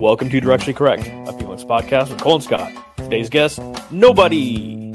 Welcome to Directionally Correct, a Felix podcast with Cole and Scott. Today's guest, nobody.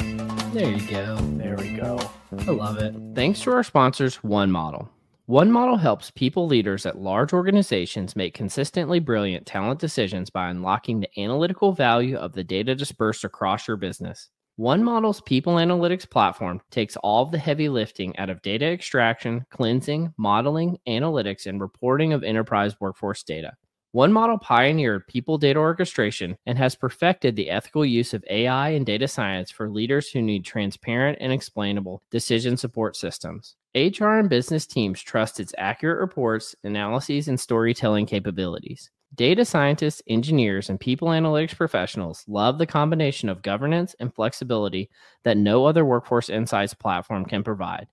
There you go. There we go. I love it. Thanks to our sponsors, One Model. One Model helps people leaders at large organizations make consistently brilliant talent decisions by unlocking the analytical value of the data dispersed across your business. One Model's people analytics platform takes all of the heavy lifting out of data extraction, cleansing, modeling, analytics, and reporting of enterprise workforce data. One Model pioneered people data orchestration and has perfected the ethical use of AI and data science for leaders who need transparent and explainable decision support systems. HR and business teams trust its accurate reports, analyses, and storytelling capabilities. Data scientists, engineers, and people analytics professionals love the combination of governance and flexibility that no other workforce insights platform can provide.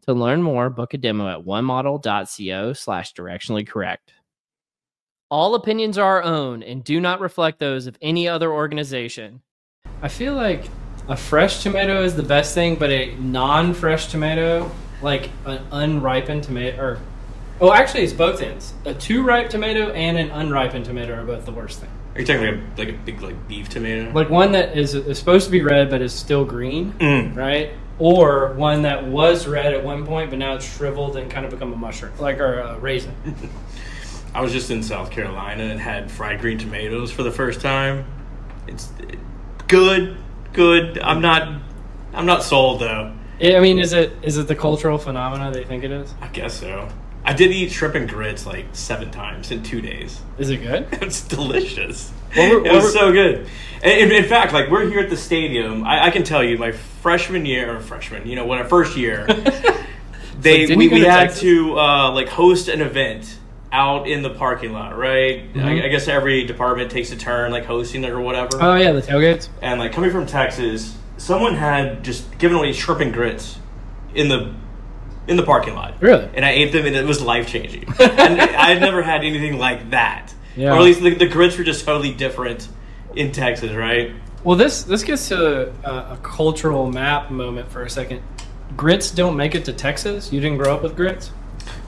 To learn more, book a demo at onemodel.co/directionallycorrect. All opinions are our own and do not reflect those of any other organization. I feel like a fresh tomato is the best thing, but a non-fresh tomato, like an unripened tomato, actually it's both ends. A too ripe tomato and an unripened tomato are both the worst thing. Are you talking like a big beef tomato? Like one that is supposed to be red but is still green, right? Or one that was red at one point but now it's shriveled and kind of become a mushroom, like a raisin. I was just in South Carolina and had fried green tomatoes for the first time. It's good. I'm not sold though. I mean, is it the cultural phenomena they think it is? I guess so. I did eat shrimp and grits like 7 times in 2 days. Is it good? It's delicious. It was so good. And in fact, like we're here at the stadium. I can tell you, my first year, we had to host an event out in the parking lot, right? Mm-hmm. I guess every department takes a turn like hosting it or whatever. Oh yeah, the tailgates. And like coming from Texas, someone had just given away shrimp and grits in the parking lot. Really? And I ate them and it was life-changing. And I've never had anything like that. Yeah. Or at least the grits were just totally different in Texas, right? Well, this gets to a cultural map moment for a second. Grits don't make it to Texas? You didn't grow up with grits?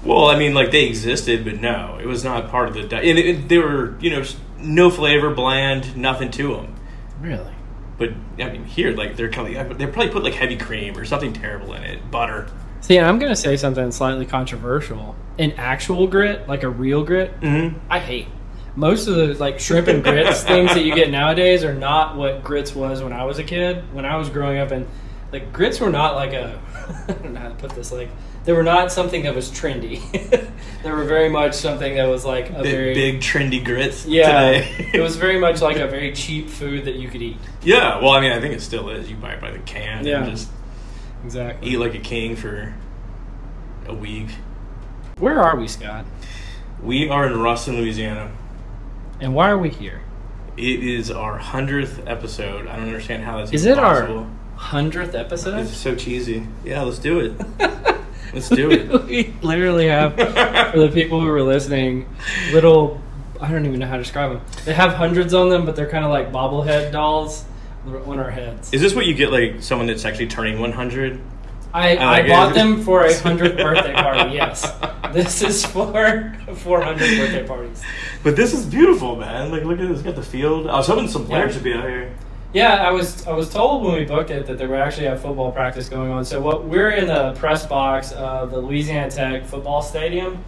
Well, I mean, like, they existed, but no, it was not part of the diet. And they were, no flavor, bland, nothing to them. Really? But, I mean, here, like, they probably put, like, heavy cream or something terrible in it, butter. See, and I'm going to say something slightly controversial. An actual grit, like a real grit, I hate. Most of the, like, shrimp and grits things that you get nowadays are not what grits was when I was a kid. When I was growing up, and, like, grits were not like I don't know how to put this, like, they were not something that was trendy. They were very much something that was like a very big trendy grits. Yeah, today. It was very much like a very cheap food that you could eat. Yeah, well, I mean, I think it still is. You buy it by the can and just exactly eat like a king for a week. Where are we, Scott? We are in Ruston, Louisiana. And why are we here? It is our 100th episode. I don't understand how that's possible. Is it our 100th episode? This is so cheesy. Yeah, let's do it. Let's do it. We literally have, for the people who are listening, little, I don't even know how to describe them. They have hundreds on them, but they're kind of like bobblehead dolls on our heads. Is this what you get, like, someone that's actually turning 100? I bought them for a 100th birthday party, yes. This is for 400 birthday parties. But this is beautiful, man. Like, look at this. It's got the field. I was hoping some players would be out here. Yeah, I was told when we booked it that they would actually have football practice going on. So we're in the press box of the Louisiana Tech football stadium,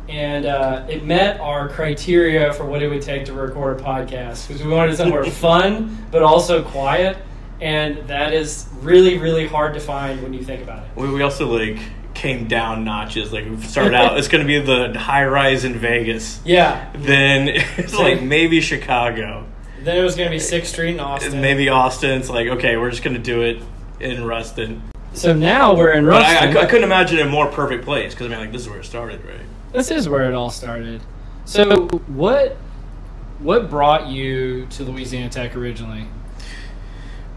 and it met our criteria for what it would take to record a podcast, because we wanted somewhere fun but also quiet, and that is really, really hard to find when you think about it. We also, like, came down notches. Like, we started out, it's going to be the high-rise in Vegas. Yeah. Then it's like maybe Chicago. Then it was going to be 6th Street in Austin. Maybe Austin. It's like, okay, we're just going to do it in Ruston. So now we're in Ruston. I couldn't imagine a more perfect place, because, I mean, like, this is where it started, right? This is where it all started. So what brought you to Louisiana Tech originally?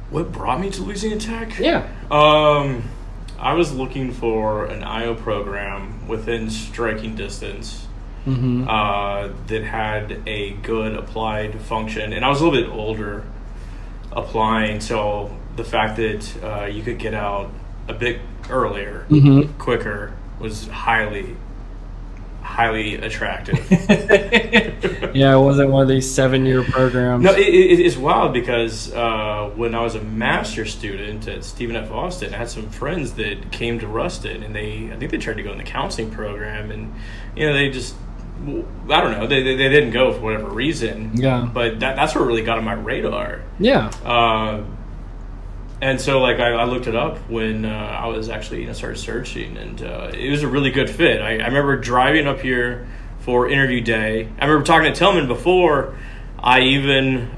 What brought me to Louisiana Tech? Yeah. I was looking for an IO program within striking distance. That had a good applied function, and I was a little bit older applying, so the fact that you could get out a bit earlier, quicker, was highly highly attractive. Yeah, it wasn't one of these 7-year programs. No, it's wild because when I was a master's student at Stephen F. Austin, I had some friends that came to Ruston, and I think they tried to go in the counseling program, and they just, I don't know, they didn't go for whatever reason. Yeah. But that's what really got on my radar. Yeah. And so, like, I looked it up when I was actually started searching, and it was a really good fit. I remember driving up here for interview day. I remember talking to Tillman before I even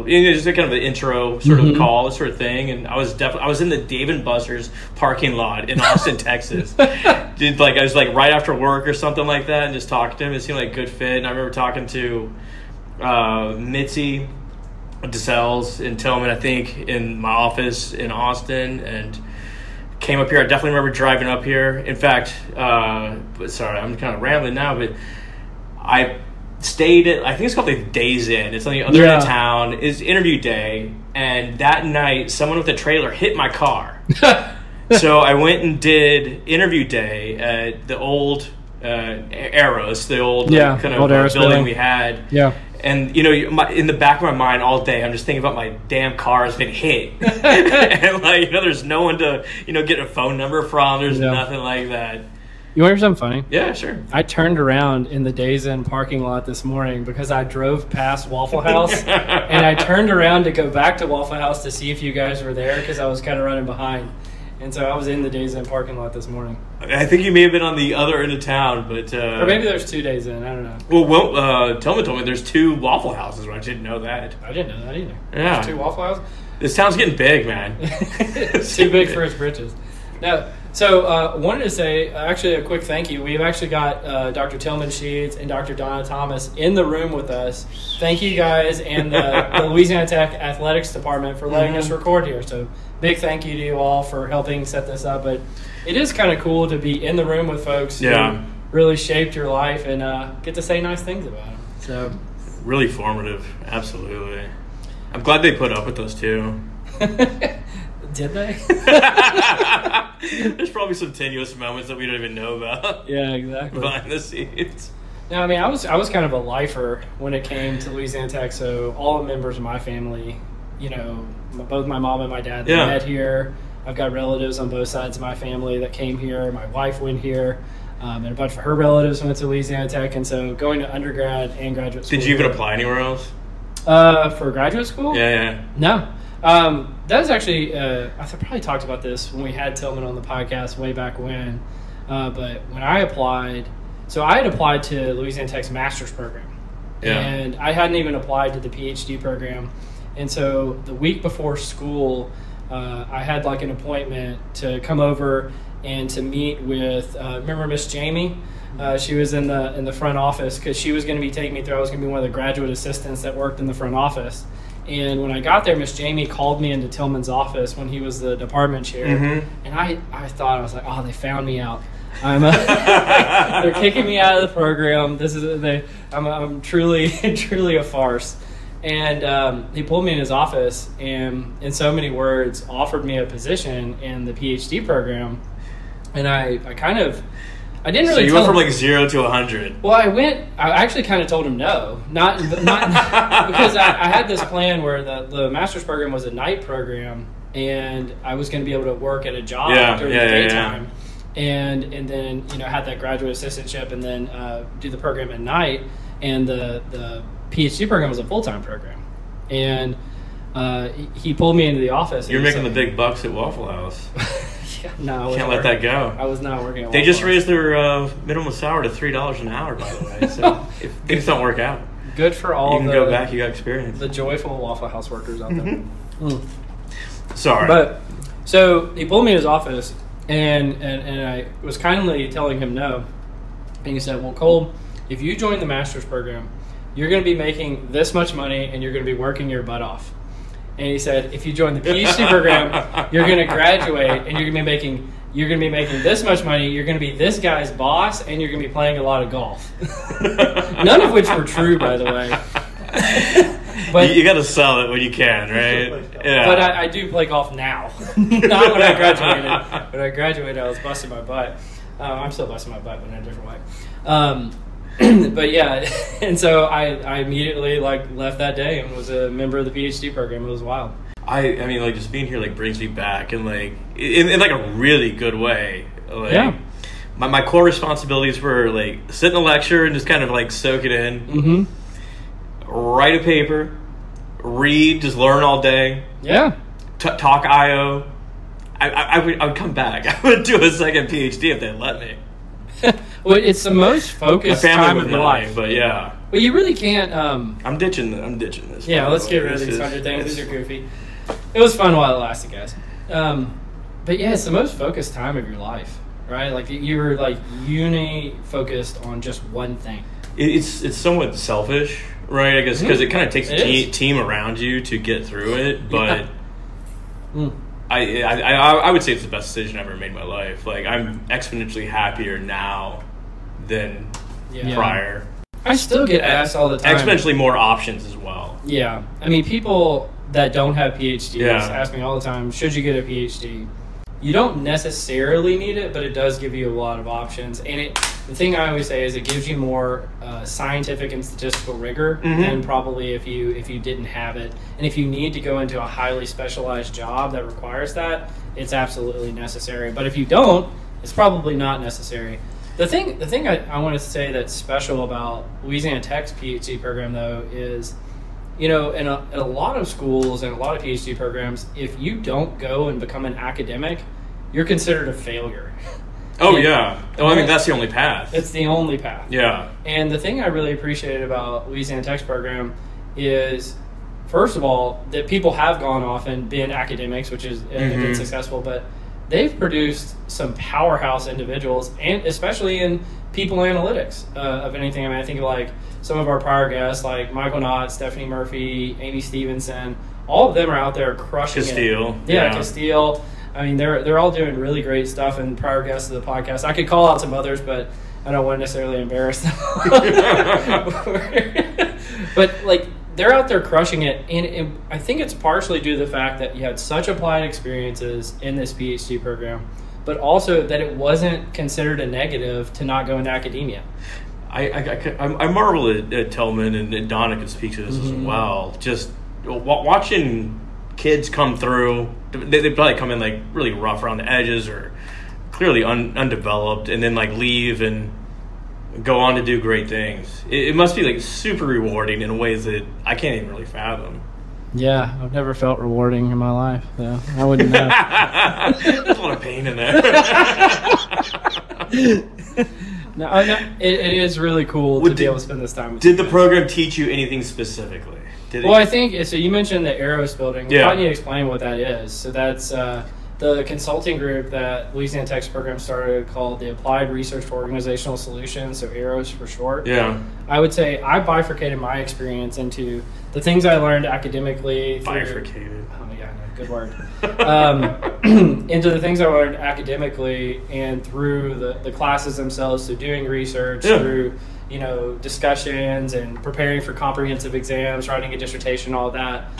just kind of an intro sort of call, sort of thing. And I was in the Dave & Buster's parking lot in Austin, Texas. I was like right after work or something like that, and just talking to him. It seemed like a good fit. And I remember talking to Mitzi DeSales and Tillman, I think, in my office in Austin, and came up here. I definitely remember driving up here. In fact, sorry, I'm kind of rambling now, but I stayed at, I think it's called the Days Inn. It's on the other end of town. It's interview day, and that night, someone with a trailer hit my car. So I went and did interview day at the old Arrows, the old kind of building we had. Yeah. And, in the back of my mind all day, I'm just thinking about my damn car has been hit. And, there's no one to, get a phone number from. There's nothing like that. You want to hear something funny? Yeah, sure. I turned around in the Days Inn parking lot this morning because I drove past Waffle House. And I turned around to go back to Waffle House to see if you guys were there because I was kind of running behind. And so I was in the Days Inn parking lot this morning. I think you may have been on the other end of town, but... or maybe there's 2 Days Inn. I don't know. Well, Tillman told me there's 2 Waffle Houses. I didn't know that. I didn't know that either. Yeah. There's 2 Waffle Houses? This town's getting big, man. It's too big for its britches. Now, so wanted to say, actually, a quick thank you. We've actually got Dr. Tillman Sheets and Dr. Donna Thomas in the room with us. Thank you guys and the Louisiana Tech Athletics Department for letting us record here. So big thank you to you all for helping set this up. But it is kind of cool to be in the room with folks who really shaped your life and get to say nice things about them. So really formative, absolutely. I'm glad they put up with us too. Did they? There's probably some tenuous moments that we don't even know about. Yeah, exactly. Behind the scenes. No, I mean, I was kind of a lifer when it came to Louisiana Tech. So all the members of my family, both my mom and my dad, they met here. I've got relatives on both sides of my family that came here. My wife went here, and a bunch of her relatives went to Louisiana Tech. And so going to undergrad and graduate school. Did you even apply anywhere else? For graduate school? Yeah. No. That was actually, I probably talked about this when we had Tillman on the podcast way back when. But when I applied, so I had applied to Louisiana Tech's master's program. Yeah. And I hadn't even applied to the PhD program. And so the week before school, I had like an appointment to come over and to meet with, remember Miss Jamie? She was in the front office because she was going to be taking me through. I was going to be one of the graduate assistants that worked in the front office. And when I got there, Miss Jamie called me into Tillman's office when he was the department chair. And I thought, I was like, oh, they found me out. They're kicking me out of the program. I'm truly a farce. And he pulled me in his office and, in so many words, offered me a position in the PhD program. And I didn't really. So you went from like 0 to 100. Well, I actually kind of told him no, not because I had this plan where the master's program was a night program, and I was going to be able to work at a job during the daytime, and then had that graduate assistantship, and then do the program at night, and the PhD program was a full-time program, and he pulled me into the office. You're making the big bucks at Waffle House. No, can't let that go. I was not working at They just raised their minimum salary to $3 an hour, by the way. So if things don't work out, good for all. You can go back. You got experience. The joyful Waffle House workers out there. Sorry, but so he pulled me in his office, and I was kindly telling him no, and he said, "Well, Cole, if you join the master's program, you're going to be making this much money, and you're going to be working your butt off." And he said, if you join the PhD program, you're going to graduate and you're going to be making this much money. You're going to be this guy's boss, and you're going to be playing a lot of golf. None of which were true, by the way. But you got to sell it when you can, right? Yeah. But I do play golf now, not when I graduated. When I graduated, I was busting my butt. I'm still busting my butt, but in a different way. But yeah, and so I immediately left that day and was a member of the PhD program. It was wild. I mean, like, just being here, like, brings me back, and, like, in like, a really good way. Like, Yeah. My core responsibilities were, like, sit in a lecture and just kind of, like, soak it in. Mm-hmm. Write a paper. Read. Just learn all day. Yeah. Talk IO. I would come back. I would do a second PhD if they let me. Well, it's the most focused time of your life. But yeah. But you really can't. I'm ditching this. Yeah, let's get rid of these 100 things. These are goofy. It was fun while it lasted, guys. But yeah, it's the most focused time of your life, right? Like you were like focused on just one thing. It's somewhat selfish, right? I guess because it kind of takes a team around you to get through it. But I would say it's the best decision I've ever made in my life. Like, I'm exponentially happier now than prior. I still get asked all the time. Exponentially more options as well. Yeah. I mean, people that don't have PhDs ask me all the time, should you get a PhD? You don't necessarily need it, but it does give you a lot of options. And the thing I always say is it gives you more scientific and statistical rigor than probably if you didn't have it. And if you need to go into a highly specialized job that requires that, it's absolutely necessary. But if you don't, it's probably not necessary. The thing I want to say that's special about Louisiana Tech's PhD program, though, is, you know, in a lot of schools and a lot of PhD programs, if you don't go and become an academic, you're considered a failure. Oh, yeah. Well, I mean, that's the only path. It's the only path. Yeah. And the thing I really appreciated about Louisiana Tech's program is, first of all, that people have gone off and been academics, which is been successful, but they've produced some powerhouse individuals, and especially in people analytics of anything. I mean, I think of like some of our prior guests, like Michael Knott, Stephanie Murphy, Amy Stevenson. All of them are out there crushing Castile. it. Yeah, Castile. I mean, they're all doing really great stuff, and prior guests of the podcast. I could call out some others, but I don't want to necessarily embarrass them. But like, they're out there crushing it, and I think it's partially due to the fact that you had such applied experiences in this PhD program, but also that it wasn't considered a negative to not go into academia. I marvel at Tillman, and Donna can speak to this as well. Just watching kids come through, they probably come in like really rough around the edges or clearly undeveloped, and then like leave and go on to do great things. It must be like super rewarding in ways that I can't even really fathom. Yeah, I've never felt rewarding in my life, so I wouldn't know. There's a lot of pain in there. No, it is really cool to be able to spend this time with Did the program teach you anything specifically? Well, I think, so you mentioned the Aeros building. Yeah. I need to explain what that is. So that's the consulting group that Louisiana Tech's program started called the Applied Research for Organizational Solutions, so Aeros for short. Yeah. I would say I bifurcated my experience into the things I learned academically. Bifurcated. Oh, yeah, no, good word. Into the things I learned academically and through the classes themselves, so doing research, through discussions and preparing for comprehensive exams, writing a dissertation, all that.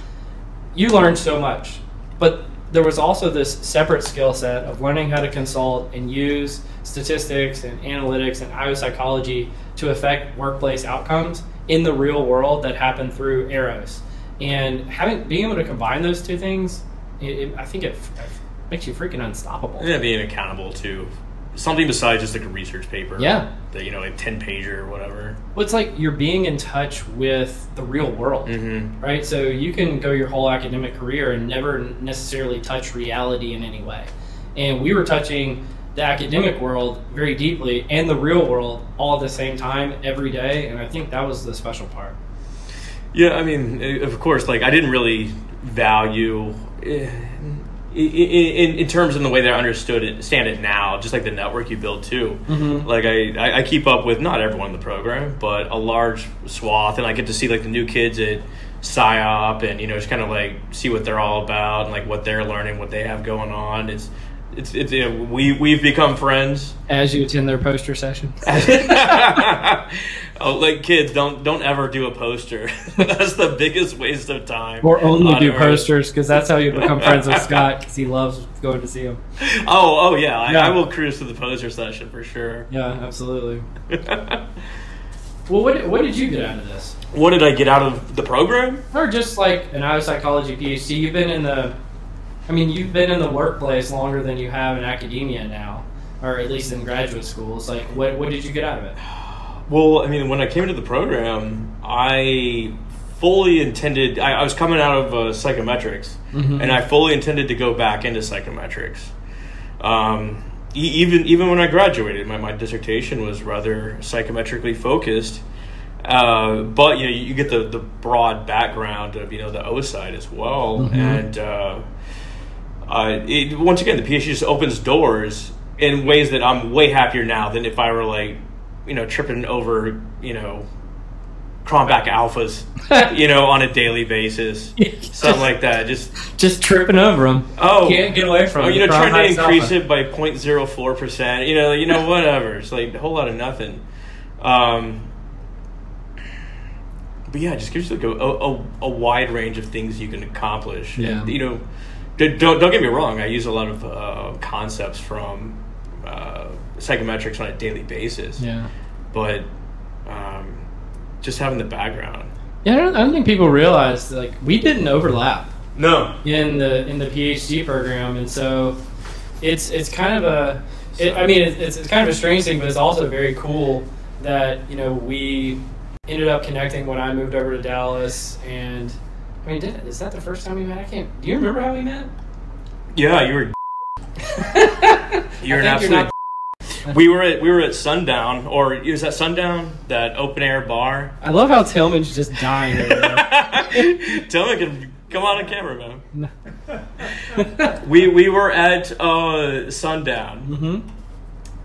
You learn so much. But there was also this separate skill set of learning how to consult and use statistics and analytics and IO psychology to affect workplace outcomes in the real world that happen through Aeros. And being able to combine those two things, I think it makes you freaking unstoppable. Yeah, being accountable to something besides just like a research paper. Yeah. That, like 10-pager or whatever. Well, it's like you're being in touch with the real world, right? So you can go your whole academic career and never necessarily touch reality in any way. And we were touching the academic world very deeply and the real world all at the same time every day. And I think that was the special part. Yeah, I mean, of course, like I didn't really value in terms of the way that I understand it now, just like the network you build too. Like I keep up with not everyone in the program, but a large swath, and I get to see like the new kids at PsyOp and just kind of like see what they're all about and like what they're learning, what they have going on. we've become friends as you attend their poster session. Oh, like kids, don't ever do a poster. That's the biggest waste of time. Or only do Earth. Posters, because that's how you become friends with Scott, because he loves going to see him. Oh yeah, I will cruise to the poster session for sure. Yeah, absolutely. Well, what did you get out of this? What did I get out of the program? Or just like an IO psychology PhD, you've been in the workplace longer than you have in academia now, or at least in graduate schools. Like, what did you get out of it? Well, I mean, when I came into the program, I fully intended. I was coming out of psychometrics, and I fully intended to go back into psychometrics. Even when I graduated, my dissertation was rather psychometrically focused. But you get the broad background of the O side as well, and once again, the PhD just opens doors in ways that I'm way happier now than if I were like tripping over Cronbach alphas on a daily basis, something like that. Just tripping over them. Oh, can't get away from it. Trying to increase it by 0.04%. Whatever. It's like a whole lot of nothing. But yeah, it just gives you like a wide range of things you can accomplish. Yeah. And, don't get me wrong. I use a lot of concepts from psychometrics on a daily basis. Yeah. But just having the background. Yeah, I don't think people realize like we didn't overlap. No. In the PhD program, and so it's kind of it's kind of a strange thing, but it's also very cool that we ended up connecting when I moved over to Dallas. And I mean, is that the first time we met? Do you remember how we met? Yeah, you were. You're an absolute. We were at Sundown, or it was at Sundown, that open air bar. I love how Tillman's just dying over there. Tillman can come on camera, man. we were at Sundown.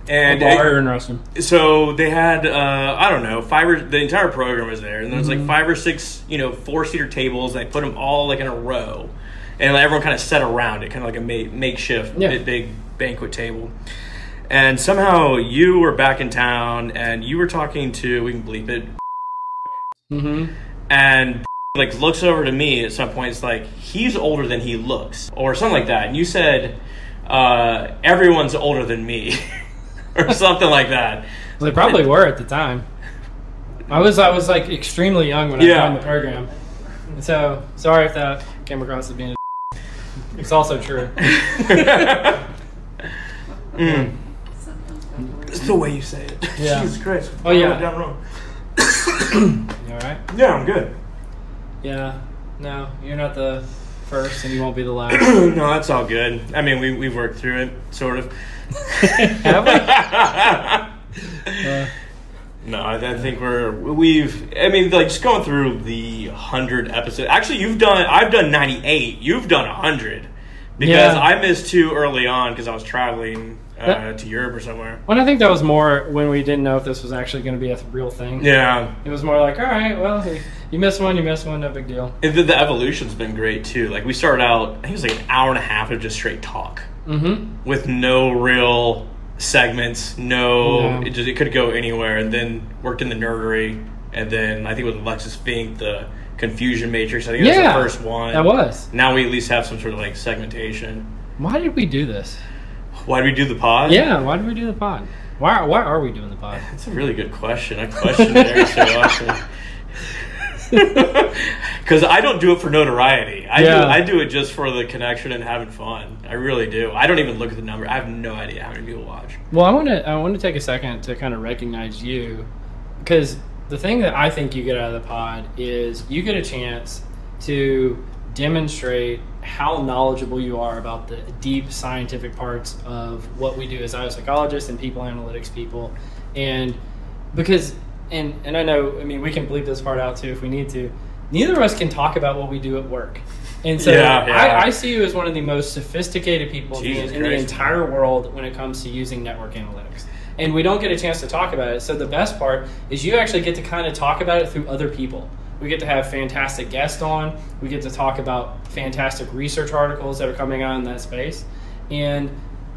And a bar in Ruston. So they had I don't know, the entire program was there, and there was like 5 or 6 4-seater tables, and they put them all like in a row, and like, everyone kind of sat around it, kind of like a makeshift big banquet table. And somehow you were back in town, and you were talking to, we can bleep it, and like looks over to me at some point. It's like, he's older than he looks, or something like that. And you said, everyone's older than me. Or something like that. Well, they probably were at the time. I was like extremely young when I joined the program. So sorry if that came across as being it's also true. It's the way you say it. Yeah. Jesus Christ. Oh yeah. I went down wrong. You all right? Yeah, I'm good. Yeah. No, you're not the first, and you won't be the last. No, that's all good. I mean, we've worked through it, sort of. Have we? No, I think we've. I mean, like just going through the 100 episodes. Actually, I've done 98. You've done 100 because I missed 2 early on because I was traveling to Europe or somewhere. Well, I think that was more when we didn't know if this was actually going to be a real thing. Yeah, it was more like, all right, well, you missed one, no big deal. And the evolution's been great too. Like we started out, I think it was like an hour and a half of just straight talk. With no real segments, it could go anywhere, and then worked in the nerdery, and then I think with Alexis Fink, the Confusion Matrix, I think that was the first one. That was. Now we at least have some sort of like segmentation. Why did we do this? Why did we do the pod? Yeah, why did we do the pod? Why are we doing the pod? That's a really good question. I question it every so often. Because I don't do it for notoriety. I do it just for the connection and having fun. I really do. I don't even look at the number. I have no idea how many people watch. Well, I want to take a second to kind of recognize you, because the thing that I think you get out of the pod is you get a chance to demonstrate how knowledgeable you are about the deep scientific parts of what we do as biopsychologists and people analytics people. And because and I know, I mean, we can bleep this part out too if we need to. Neither of us can talk about what we do at work. And so I see you as one of the most sophisticated people in the entire world when it comes to using network analytics. And we don't get a chance to talk about it. So the best part is you actually get to kind of talk about it through other people. We get to have fantastic guests on. We get to talk about fantastic research articles that are coming out in that space. And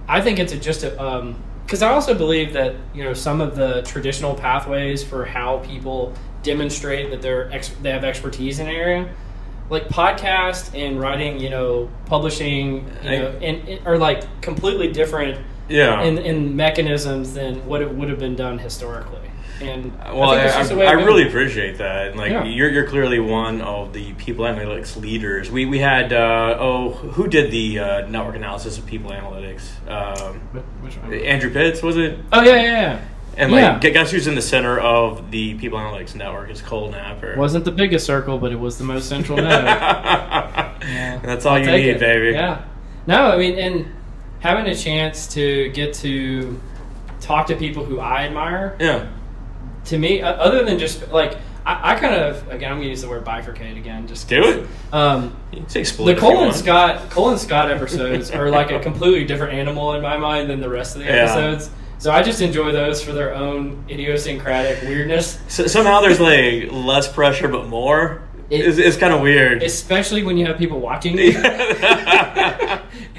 I think it's just because I also believe that some of the traditional pathways for how people demonstrate that they have expertise in an area, like podcast and writing, publishing, are like completely different in mechanisms than what it would have been done historically. And I really appreciate that. Like you're clearly one of the people analytics leaders. We had who did the network analysis of people analytics? Which one? Andrew Pitts, was it? Oh yeah. And guess who's in the center of the people analytics network? Is Cole Napper. Wasn't the biggest circle, but it was the most central node. That's all you need, baby. Yeah. No, I mean, and having a chance to get to talk to people who I admire. Yeah. To me, other than just like I kind of, again, I'm gonna use the word bifurcate again. Just do it. The Cole and Scott episodes are like a completely different animal in my mind than the rest of the episodes. So I just enjoy those for their own idiosyncratic weirdness. So somehow there's like less pressure but more. It's kind of weird, especially when you have people watching you.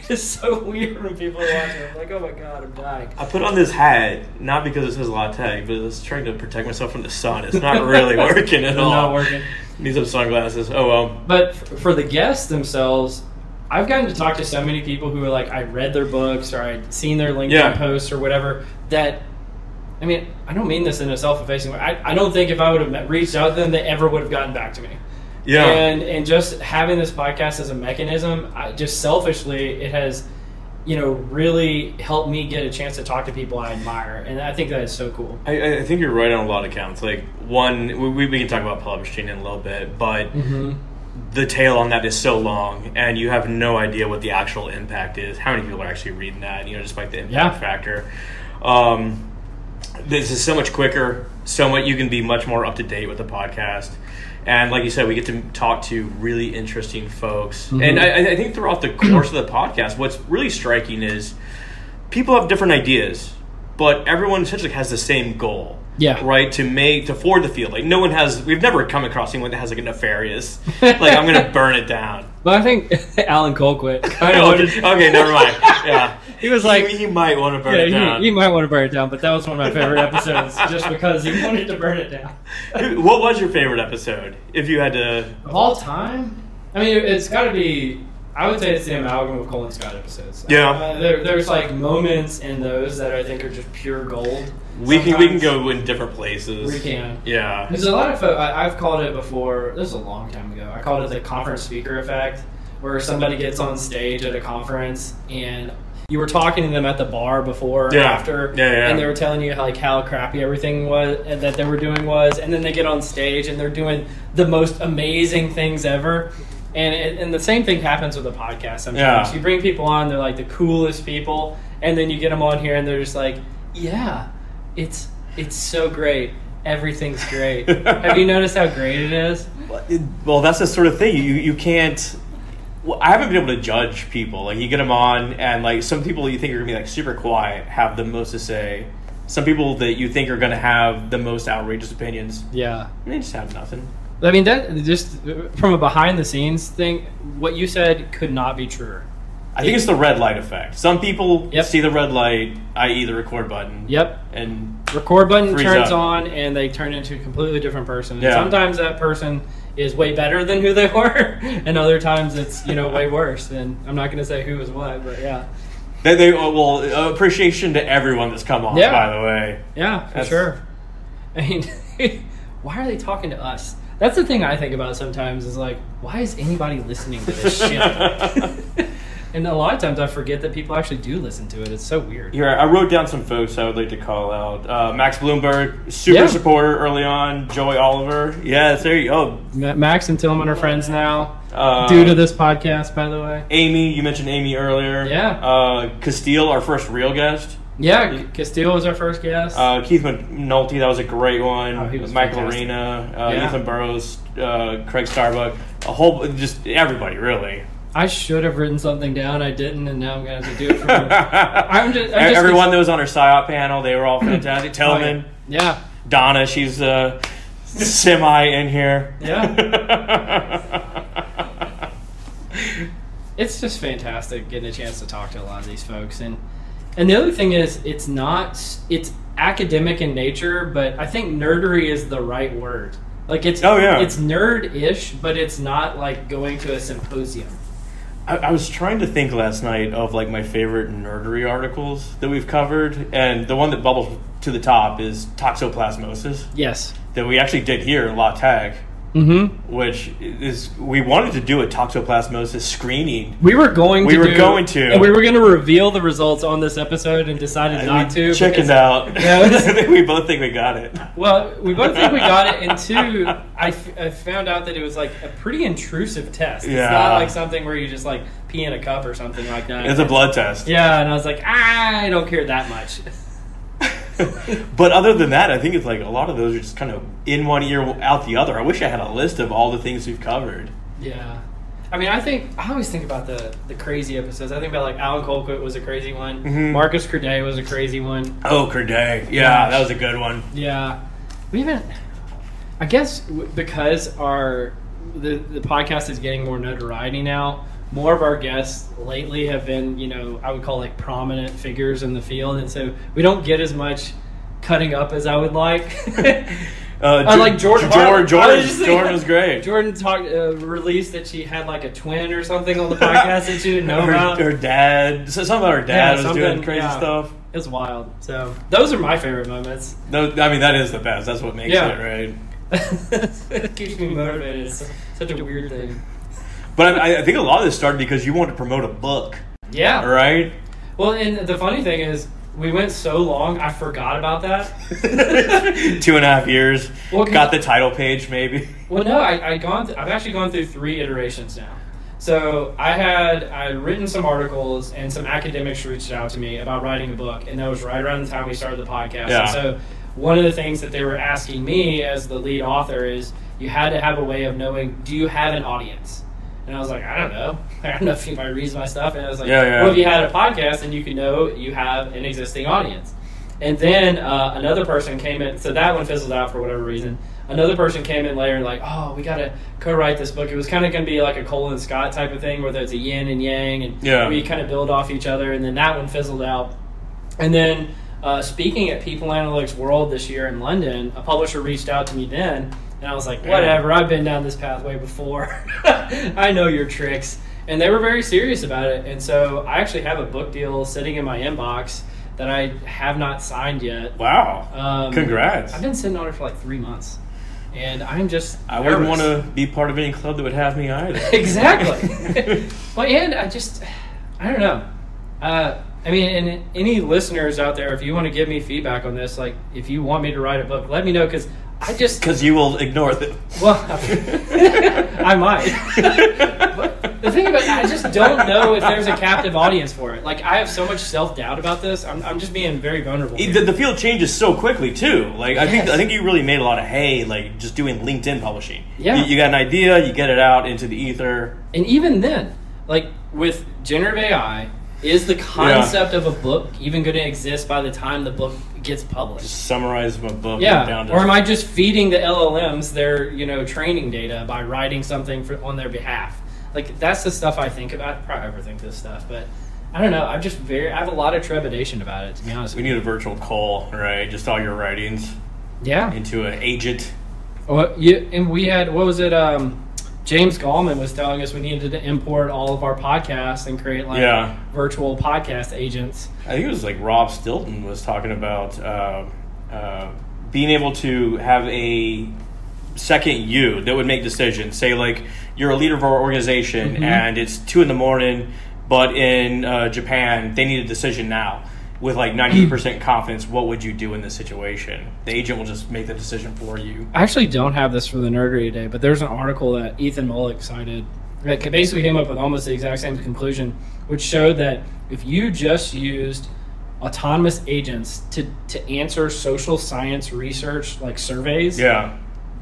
It's so weird when people are watching. I'm like, oh my god, I'm dying. I put on this hat not because it says La Tech, but it's trying to protect myself from the sun. It's not really working at all. Not working. Need some sunglasses. Oh well. But for the guests themselves, I've gotten to talk to so many people who are like, I read their books or I'd seen their LinkedIn posts or whatever. That, I mean, I don't mean this in a self-effacing way. I don't think if I would have reached out to them, they ever would have gotten back to me. Yeah. And just having this podcast as a mechanism, just selfishly, it has, really helped me get a chance to talk to people I admire. And I think that is so cool. I think you're right on a lot of counts. Like, one, we can talk about publishing in a little bit, but the tail on that is so long, and you have no idea what the actual impact is. How many people are actually reading that, despite the impact factor. This is so much quicker, you can be much more up to date with the podcast. And like you said, we get to talk to really interesting folks. And I think throughout the course of the podcast, what's really striking is people have different ideas, but everyone essentially has the same goal. Yeah. Right? To forward the field. Like we've never come across anyone that has like a nefarious, like I'm going to burn it down. But I think Alan Colquitt okay, never mind. Yeah. He was like, he might want to burn it down. He might want to burn it down, but that was one of my favorite episodes, just because he wanted to burn it down. What was your favorite episode, if you had to? Of all time? I mean, it's got to be. I would say it's the amalgam of Cole and Scott episodes. Yeah. There's like moments in those that I think are just pure gold. We can go in different places. We can. Yeah. There's a lot of folks. I've called it before. This was a long time ago. I called it the conference speaker effect, where somebody gets on stage at a conference and you were talking to them at the bar before or after, and they were telling you how crappy everything was and that they were doing was, and then they get on stage and they're doing the most amazing things ever. And the same thing happens with a podcast sometimes. Yeah. You bring people on, they're like the coolest people, and then you get them on here and they're just like, yeah, it's so great. Everything's great. Have you noticed how great it is? Well, that's the sort of thing. You can't... Well, I haven't been able to judge people. Like, you get them on, and like some people you think are going to be like super quiet have the most to say. Some people that you think are going to have the most outrageous opinions, they just have nothing. I mean, that just from a behind the scenes thing, what you said could not be truer. I think it's the red light effect. Some people see the red light, i.e. the record button. And record button turns on and they turn into a completely different person. And sometimes that person is way better than who they were, and other times it's way worse. And I'm not going to say who is what, but appreciation to everyone that's come on. By the way, for sure. I mean, why are they talking to us? That's the thing I think about sometimes is like, why is anybody listening to this shit? And a lot of times I forget that people actually do listen to it. It's so weird. Here, I wrote down some folks I would like to call out. Max Bloomberg, super supporter early on. Joey Oliver. Yes, there you go. Max and Tillman are friends now. Due to this podcast, by the way. Amy, you mentioned Amy earlier. Yeah. Castile, our first real guest. Yeah, Castile was our first guest. Keith McNulty, that was a great one. Oh, he was Michael fantastic. Arena, Ethan Burrows, Craig Starbuck, just everybody, really. I should have written something down. I didn't, and now I'm going to have to do it for you. Everyone that was on our PSYOP panel, they were all fantastic. Tillman. Yeah. Donna, she's semi in here. Yeah. It's just fantastic getting a chance to talk to a lot of these folks. And And the other thing is, it's academic in nature, but I think nerdery is the right word. Like it's nerd-ish, but it's not like going to a symposium. I was trying to think last night of like my favorite nerdery articles that we've covered, and the one that bubbles to the top is toxoplasmosis. Yes. That we actually did here in La Tech. Mm-hmm. Which is, we wanted to do a toxoplasmosis screening. We were going to. And we were going to reveal the results on this episode and decided not to. Check it out. Yeah, we both think we got it. Well, we both think we got it, and two, I found out that it was like a pretty intrusive test. It's not like something where you just like pee in a cup or something like that. It's a blood test. Yeah, and I was like, I don't care that much. But other than that, I think it's like a lot of those are just kind of in one ear, out the other. I wish I had a list of all the things we've covered. Yeah. I mean, I always think about the crazy episodes. I think about like Alan Colquitt was a crazy one. Mm-hmm. Marcus Corday was a crazy one. Oh, Corday. Yeah, that was a good one. Yeah. I guess because the podcast is getting more notoriety now, more of our guests lately have been, I would call like prominent figures in the field, and so we don't get as much cutting up as I would like. I like Jordan. Jordan was great. Jordan released that she had like a twin or something on the podcast that she didn't know about. Her dad. Something about her dad was doing crazy stuff. It's wild. So those are my favorite moments. No, I mean that is the best. That's what makes it right. It keeps me motivated. It's such a weird thing. But I think a lot of this started because you wanted to promote a book. Yeah. Right? Well, and the funny thing is, we went so long, I forgot about that. 2.5 years. Well, got the title page, maybe. Well, no, I've actually gone through 3 iterations now. So I'd written some articles, and some academics reached out to me about writing a book, and that was right around the time we started the podcast. Yeah. And so one of the things that they were asking me as the lead author is, you had to have a way of knowing, do you have an audience? And I was like, I don't know if anybody reads my stuff. And I was like, well, if you had a podcast, then you could know you have an existing audience. And then another person came in. So that one fizzled out for whatever reason. Another person came in later and like, oh, we got to co-write this book. It was kind of going to be like a Cole and Scott type of thing where there's a yin and yang. And we kind of build off each other. And then that one fizzled out. And then speaking at People Analytics World this year in London, a publisher reached out to me then. And I was like, whatever, I've been down this pathway before. I know your tricks. And they were very serious about it. And so I actually have a book deal sitting in my inbox that I have not signed yet. Wow. Congrats. I've been sitting on it for like 3 months. And I'm just I wouldn't want to be part of any club that would have me either. Exactly. Well, and I don't know. I mean, and any listeners out there, if you want to give me feedback on this, like if you want me to write a book, let me know, because you will ignore them. Well, I might. But the thing about it, I just don't know if there's a captive audience for it. Like, I have so much self-doubt about this. I'm just being very vulnerable. The field changes so quickly too. Like, I think you really made a lot of hay, like just doing LinkedIn publishing. Yeah, you got an idea, you get it out into the ether, and even then, like with generative AI, is the concept of a book even going to exist by the time the book gets published? Just summarize my book. Yeah. Or am I just feeding the LLMs their training data by writing something on their behalf? Like, that's the stuff I think about. I probably overthink this stuff, but I don't know. I have a lot of trepidation about it, to be honest. We need a virtual call, right? Just all your writings. Yeah. Into an agent. Well, and we had, what was it? James Gallman was telling us we needed to import all of our podcasts and create virtual podcast agents. I think it was like Rob Stilton was talking about being able to have a second you that would make decisions. Say like you're a leader of our organization and it's 2 a.m, but in Japan they need a decision now. With like 98% confidence, what would you do in this situation? The agent will just make the decision for you. I actually don't have this for the nerdery today, but there's an article that Ethan Mollick cited that basically came up with almost the exact same conclusion, which showed that if you just used autonomous agents to answer social science research like surveys,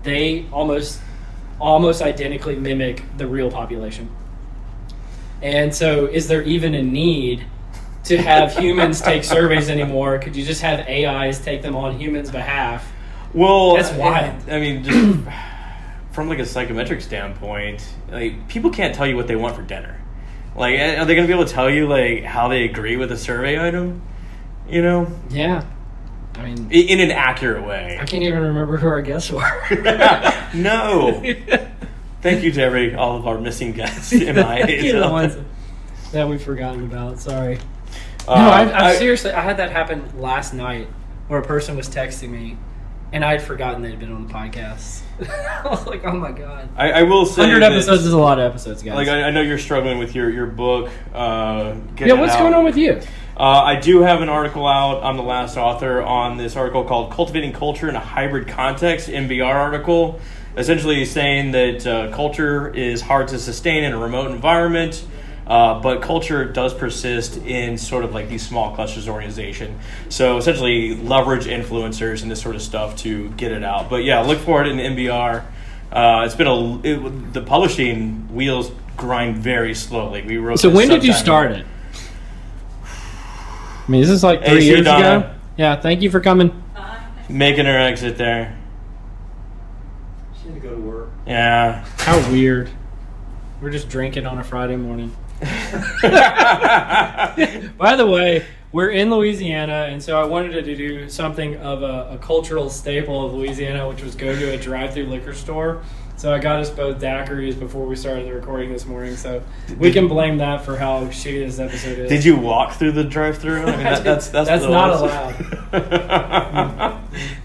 they almost identically mimic the real population. And so is there even a need to have humans take surveys anymore? Could you just have AIs take them on humans' behalf? Well, that's wild. I mean, just from like a psychometric standpoint, like people can't tell you what they want for dinner. Like, are they going to be able to tell you like how they agree with a survey item? You know? Yeah. I mean, In an accurate way. I can't even remember who our guests were. No. Thank you to all of our missing guests in my age. The ones that we've forgotten about. Sorry. No, I seriously, I had that happen last night where a person was texting me and I had forgotten they'd been on the podcast. I was like, oh my God. I will say 100 episodes is a lot of episodes, guys. Like, I know you're struggling with your book. What's going on with you? I do have an article out. I'm the last author on this article called Cultivating Culture in a Hybrid Context, MBR article. Essentially saying that culture is hard to sustain in a remote environment, but culture does persist in sort of like these small clusters of organization. So essentially leverage influencers and this sort of stuff to get it out. But yeah, look for it in MBR. It's been the publishing wheels grind very slowly. We wrote. So when did you start it? I mean, this is like 3 years ago. Yeah, thank you for coming. Making her exit there. She had to go to work. Yeah. How weird. We're just drinking on a Friday morning. By the way, we're in Louisiana, and so I wanted to do something of a cultural staple of Louisiana, which was go to a drive-through liquor store. So I got us both daiquiris before we started the recording this morning, so we can blame that for how shitty this episode is. Did you walk through the drive-thru? I mean, that's not allowed.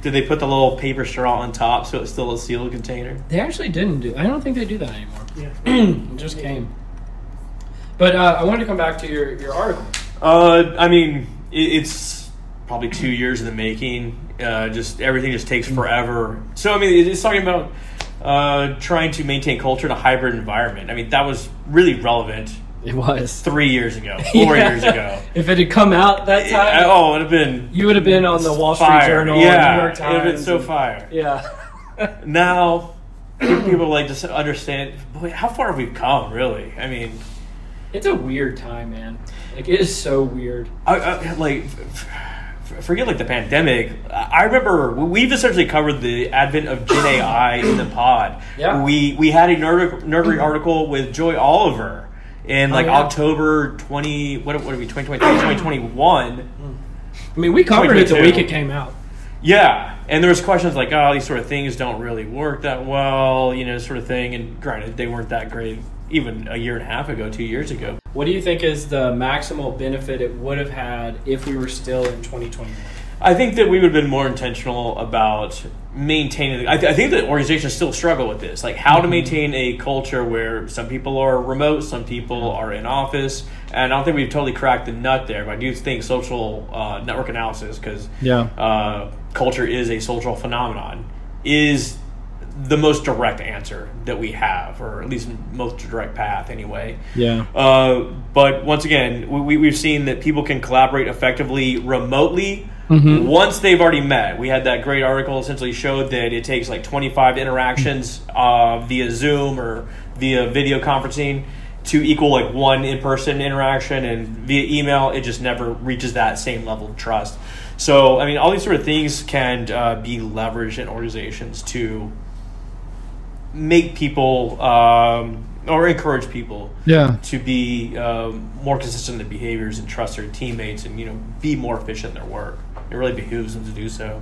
Did they put the little paper straw on top so it's still a sealed container? They actually didn't do. I don't think they do that anymore. Yeah, it just came. But I wanted to come back to your article. I mean, it's probably 2 years in the making. Just everything just takes forever. So I mean, it's talking about trying to maintain culture in a hybrid environment. I mean, that was really relevant. It was 3 years ago, 4 years ago. If it had come out that time, it would have been. You would have been on the Wall Street Journal, yeah, New York Times. It would have been so fire. Yeah. Now, people like just understand. Boy, how far have we come? Really? I mean, it's a weird time, man. Like, it is so weird. Forget like the pandemic. I remember we've essentially covered the advent of Gen AI in the pod. Yeah. We had a nerdery article with Joy Oliver in October 2021. I mean, we covered it the week it came out. Yeah, and there was questions like, oh, these sort of things don't really work that well, sort of thing. And granted, they weren't that great even a year and a half ago, 2 years ago. What do you think is the maximal benefit it would have had if we were still in 2021? I think that we would have been more intentional about maintaining. I think that organizations still struggle with this, like how to maintain a culture where some people are remote, some people are in office, and I don't think we've totally cracked the nut there. But I do think social network analysis, because culture is a social phenomenon, is the most direct answer that we have, or at least most direct path anyway. Yeah. But once again, we've seen that people can collaborate effectively remotely once they've already met. We had that great article essentially showed that it takes like 25 interactions via Zoom or via video conferencing to equal like one in-person interaction, and via email it just never reaches that same level of trust. So I mean, all these sort of things can be leveraged in organizations to make people or encourage people to be more consistent in their behaviors and trust their teammates, and be more efficient in their work. It really behooves them to do so.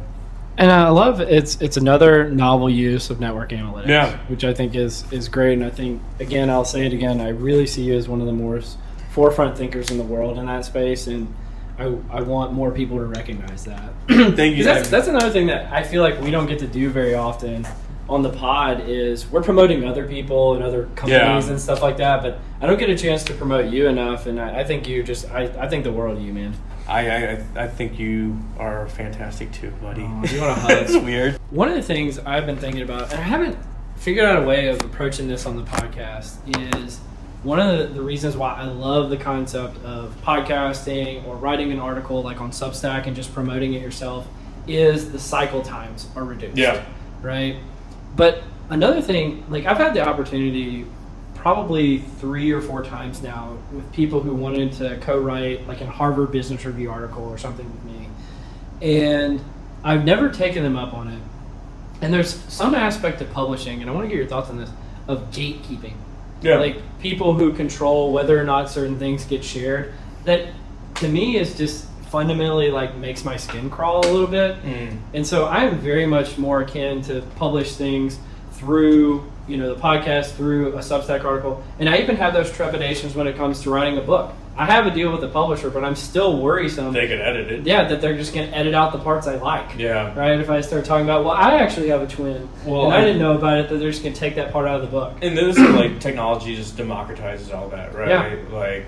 And I love it's another novel use of network analytics, Yeah. which I think is great. And I think, again, I'll say it again, I really see you as one of the more forefront thinkers in the world in that space, and I want more people to recognize that. Thank you. That's another thing that I feel like we don't get to do very often on the pod is we're promoting other people and other companies and stuff like that, but I don't get a chance to promote you enough, and I think you just I think the world of you, man. I think you are fantastic too, buddy. Oh, you want to hug? It's weird. One of the things I've been thinking about, and I haven't figured out a way of approaching this on the podcast, is one of the reasons why I love the concept of podcasting or writing an article like on Substack and just promoting it yourself is the cycle times are reduced. Yeah. Right? But another thing, like I've had the opportunity probably 3 or 4 times now with people who wanted to co-write like a Harvard Business Review article or something with me. And I've never taken them up on it. And there's some aspect of publishing, and I want to get your thoughts on this, of gatekeeping. Yeah. Like people who control whether or not certain things get shared. That to me is just fundamentally like makes my skin crawl a little bit. And so I am very much more akin to publish things through, you know, the podcast, through a Substack article. And I even have those trepidations when it comes to writing a book. I have a deal with the publisher, but I'm still worrisome. They could edit it. Yeah, that they're just going to edit out the parts I like. Yeah. Right? If I start talking about, well, I actually have a twin, Well, and I didn't know about it, that they're just going to take that part out of the book. And this is like technology just democratizes all that, right? Yeah. Like,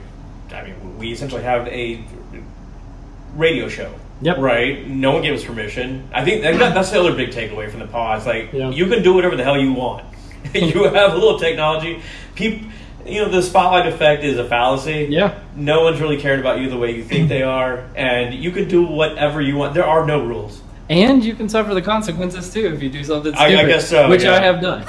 I mean, we essentially have a radio show. Yep. Right? No one gave us permission. I think that's the other big takeaway from the pods. Like, Yeah. you can do whatever the hell you want. You have a little technology. People, you know, the spotlight effect is a fallacy. Yeah. No one's really caring about you the way you think they are, and you can do whatever you want. There are no rules. And you can suffer the consequences, too, if you do something stupid. I guess so, Which yeah. I have done.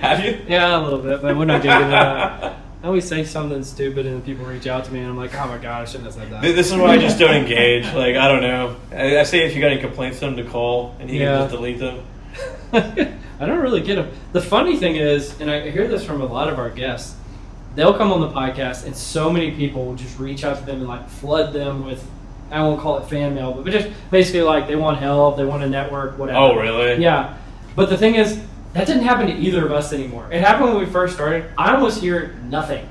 Have you? Yeah, a little bit, but we're not getting into that. I always say something stupid, and people reach out to me, and I'm like, oh my god, I shouldn't have said that. This is why I just don't engage. Like, I don't know. I say if you got any complaints, send them to Cole, and he can just delete them. I don't really get them. The funny thing is, and I hear this from a lot of our guests, they'll come on the podcast, and so many people will just reach out to them and like flood them with, I won't call it fan mail, but just basically like they want help, they want a network, whatever. Oh, really? Yeah. But the thing is, that didn't happen to either of us anymore. It happened when we first started. I almost hear nothing.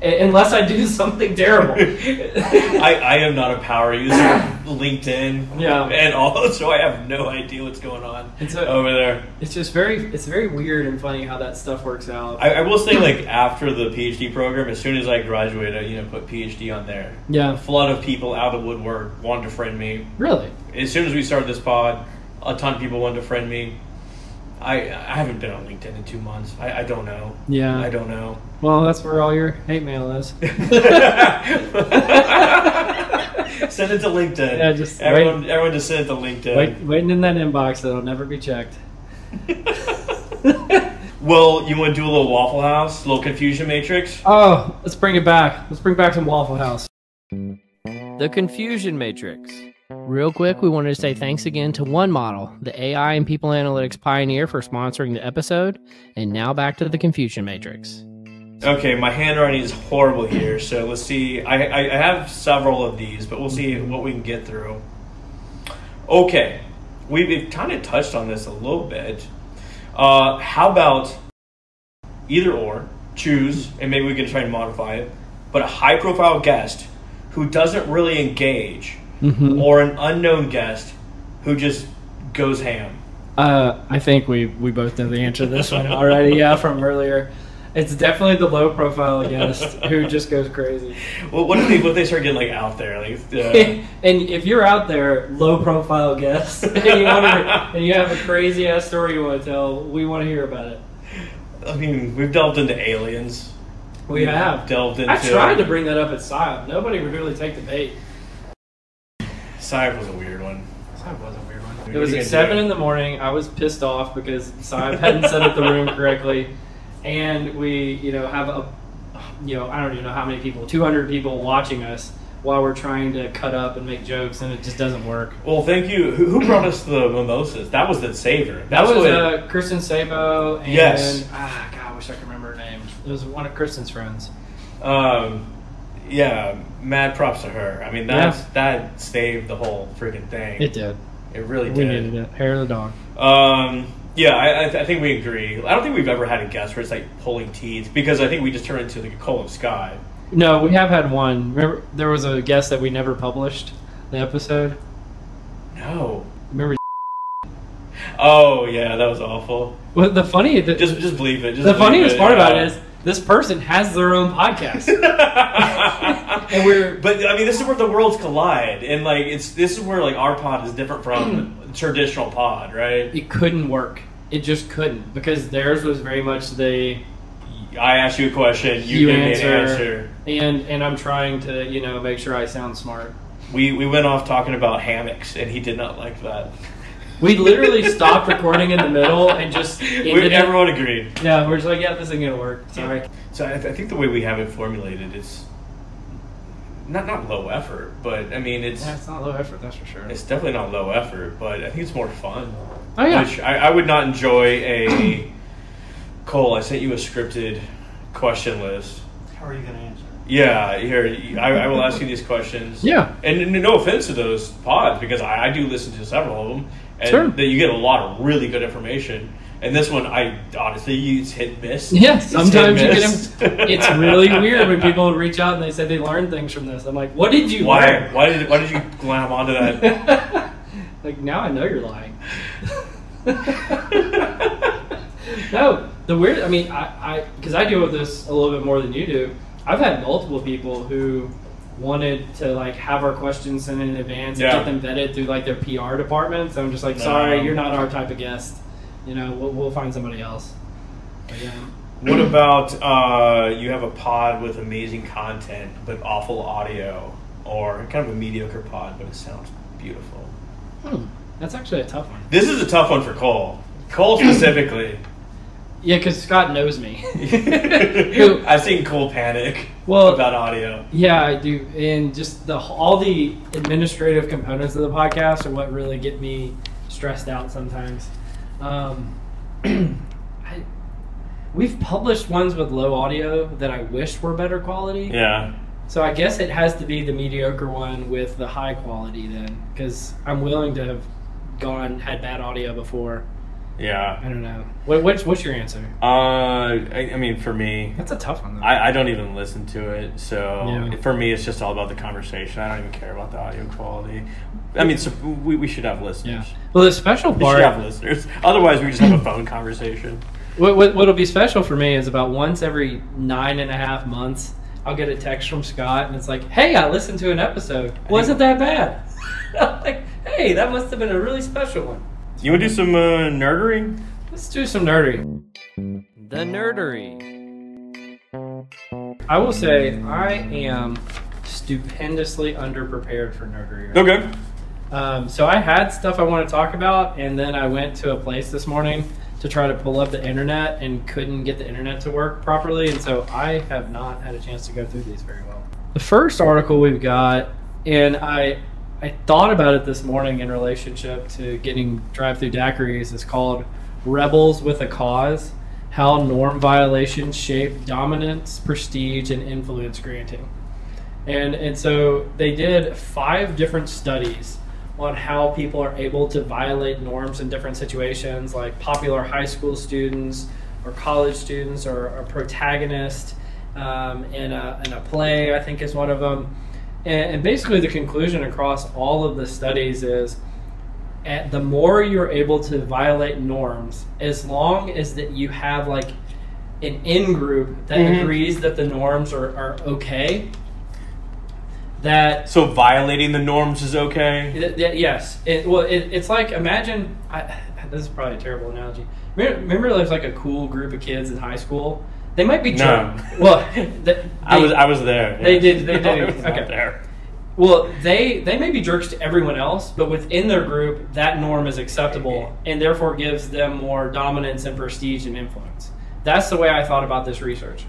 Unless I do something terrible. I am not a power user of LinkedIn and all, so I have no idea what's going on over there. It's just very weird and funny how that stuff works out. I will say, like, after the PhD program, as soon as I graduated, I put PhD on there. Yeah. A flood of people out of the woodwork wanted to friend me. Really? As soon as we started this pod, a ton of people wanted to friend me. I haven't been on LinkedIn in 2 months. I don't know. Yeah. I don't know. Well, that's where all your hate mail is. Send it to LinkedIn. Yeah, just everyone just send it to LinkedIn. Waiting in that inbox that'll never be checked. Well, you want to do a little Waffle House, a little confusion matrix? Oh, let's bring it back. Let's bring back some Waffle House. The confusion matrix. Real quick, we wanted to say thanks again to One Model, the AI and people analytics pioneer, for sponsoring the episode. And now back to the confusion matrix. Okay, my handwriting is horrible here, so let's see. I have several of these, but we'll see what we can get through. Okay, we've kind of touched on this a little bit. How about either or, choose, and maybe we can try and modify it, but a high-profile guest who doesn't really engage, or an unknown guest who just goes ham? I think we both know the answer to this one already, from earlier. It's definitely the low-profile guest who just goes crazy. Well, what if they start getting, like, out there? Like, and if you're out there, low-profile guest, and you have a crazy-ass story you want to tell, we want to hear about it. I mean, we've delved into aliens. We have. Delved into... I tried to bring that up at SIOP. Nobody would really take the bait. SIOP was a weird one. SIOP was a weird one. It was at 7 in the morning. I was pissed off because SIOP hadn't set up the room correctly. And we, have I don't even know how many people, 200 people watching us while we're trying to cut up and make jokes, and it just doesn't work. Well, thank you. Who brought us the mimosas? That was the saver. That was Kristen Sabo and... Yes. God, I wish I could remember her name. It was one of Kristen's friends. Yeah, mad props to her. I mean, that saved the whole freaking thing. It did. It really did. We needed it. Hair of the dog. Yeah, I think we agree. I don't think we've ever had a guest where it's like pulling teeth, because I think we just turn into like a Cole and Scott. No, we have had one. Remember, there was a guest that we never published the episode? No. Remember? Oh, yeah, that was awful. Well, just believe it. The funniest part about it is this person has their own podcast. But I mean, this is where the worlds collide, and like this is where like our pod is different from traditional pod, right? It couldn't work. It just couldn't, because theirs was very much the... I ask you a question, you give me an answer. And I'm trying to, make sure I sound smart. We went off talking about hammocks, and he did not like that. We literally stopped recording in the middle and just ended everyone agreed. Yeah, we're just like, this isn't going to work. Sorry. So I think the way we have it formulated is not low effort, but I mean it's not low effort, that's for sure. It's definitely not low effort, but I think it's more fun. Oh yeah. Which I would not enjoy a Cole, I sent you a scripted question list. How are you going to answer? Yeah, here, I will ask you these questions. Yeah. And no offense to those pods, because I do listen to several of them, and Sure. that you get a lot of really good information. And this one, I honestly use hit and miss. Yeah, It's sometimes you hit get and them. miss. It's really weird when people reach out and they say they learned things from this. I'm like, what did you learn? Why did you glam onto that? Like, now I know you're lying. No, the weird, I mean, because I deal with this a little bit more than you do. I've had multiple people who wanted to like have our questions sent in advance and Yeah. get them vetted through like their PR department. So I'm just like, sorry, you're not our type of guest. You know, we'll find somebody else. But, yeah. What about you have a pod with amazing content but awful audio, or kind of a mediocre pod but it sounds beautiful? That's actually a tough one. This is a tough one for Cole. Cole specifically. Yeah, because Scott knows me. I've seen Cole panic Well, about audio. Yeah, I do, and just all the administrative components of the podcast are what really get me stressed out sometimes. We've published ones with low audio that I wish were better quality. Yeah. So I guess it has to be the mediocre one with the high quality then, because I'm willing to have had bad audio before. Yeah. I don't know. What's your answer? I mean, for me, That's a tough one though. I don't even listen to it. So Yeah. for me, it's just all about the conversation. I don't even care about the audio quality. I mean, so we should have listeners. Yeah. Well, the special We part. should have listeners. Otherwise, we just have a phone conversation. What'll be special for me is about once every 9.5 months, I'll get a text from Scott, and it's like, "Hey, I listened to an episode. Wasn't that bad?" I'm like, "Hey, that must have been a really special one." You want to do some nerdery? Let's do some nerdy. The nerdery. I will say I am stupendously underprepared for nerdery. Okay. So I had stuff I want to talk about, and then I went to a place this morning to try to pull up the internet and couldn't get the internet to work properly, and so I have not had a chance to go through these very well. The first article we've got, and I thought about it this morning in relationship to getting drive-through daiquiris, is called Rebels with a Cause: How Norm Violations Shape Dominance, Prestige, and Influence Granting. And so they did 5 different studies on how people are able to violate norms in different situations, like popular high school students or college students, or a protagonist in a play, I think is one of them. And basically the conclusion across all of the studies is the more you're able to violate norms, as long as that you have like an in-group that agrees that the norms are okay, So violating the norms is okay? Yes. It's like, imagine, this is probably a terrible analogy. Remember there's like a cool group of kids in high school? They might be drunk. No. Well, I was there. They yeah. did. I was not Okay. there. Well, they may be jerks to everyone else, but within their group, that norm is acceptable and therefore gives them more dominance and prestige and influence. That's the way I thought about this research.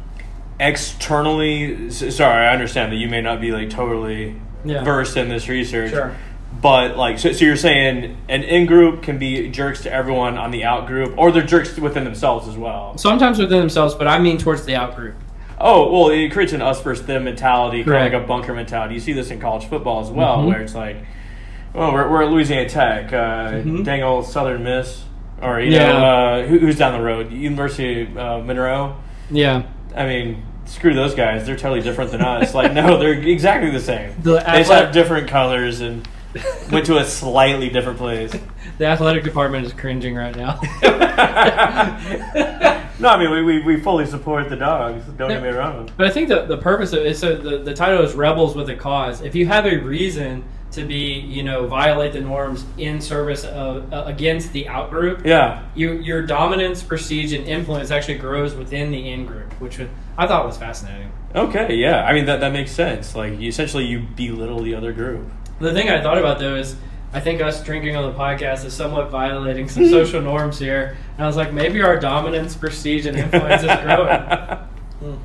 Externally, sorry, I understand that you may not be like totally versed in this research. Sure. But like, so you're saying an in-group can be jerks to everyone on the out-group, or they're jerks within themselves as well? Sometimes within themselves, but I mean towards the out-group. Oh, well, it creates an us versus them mentality, kind of Correct. like a bunker mentality. You see this in college football as well, where it's like, well, we're at Louisiana Tech, dang old Southern Miss, or, you know, who's down the road? University of Monroe? Yeah. I mean, screw those guys. They're totally different than us. Like, no, they're exactly the same. The They just have different colors and went to a slightly different place. The athletic department is cringing right now. No, I mean, we fully support the dogs. Don't get me wrong. But I think the purpose of it, so the title is Rebels with a Cause. If you have a reason to be, violate the norms in service of against the out group, your dominance, prestige, and influence actually grows within the in group, which I thought was fascinating. Okay, yeah. I mean, that makes sense. Like, essentially, you belittle the other group. The thing I thought about, though, is I think us drinking on the podcast is somewhat violating some social norms here. And I was like, maybe our dominance, prestige, and influence is growing.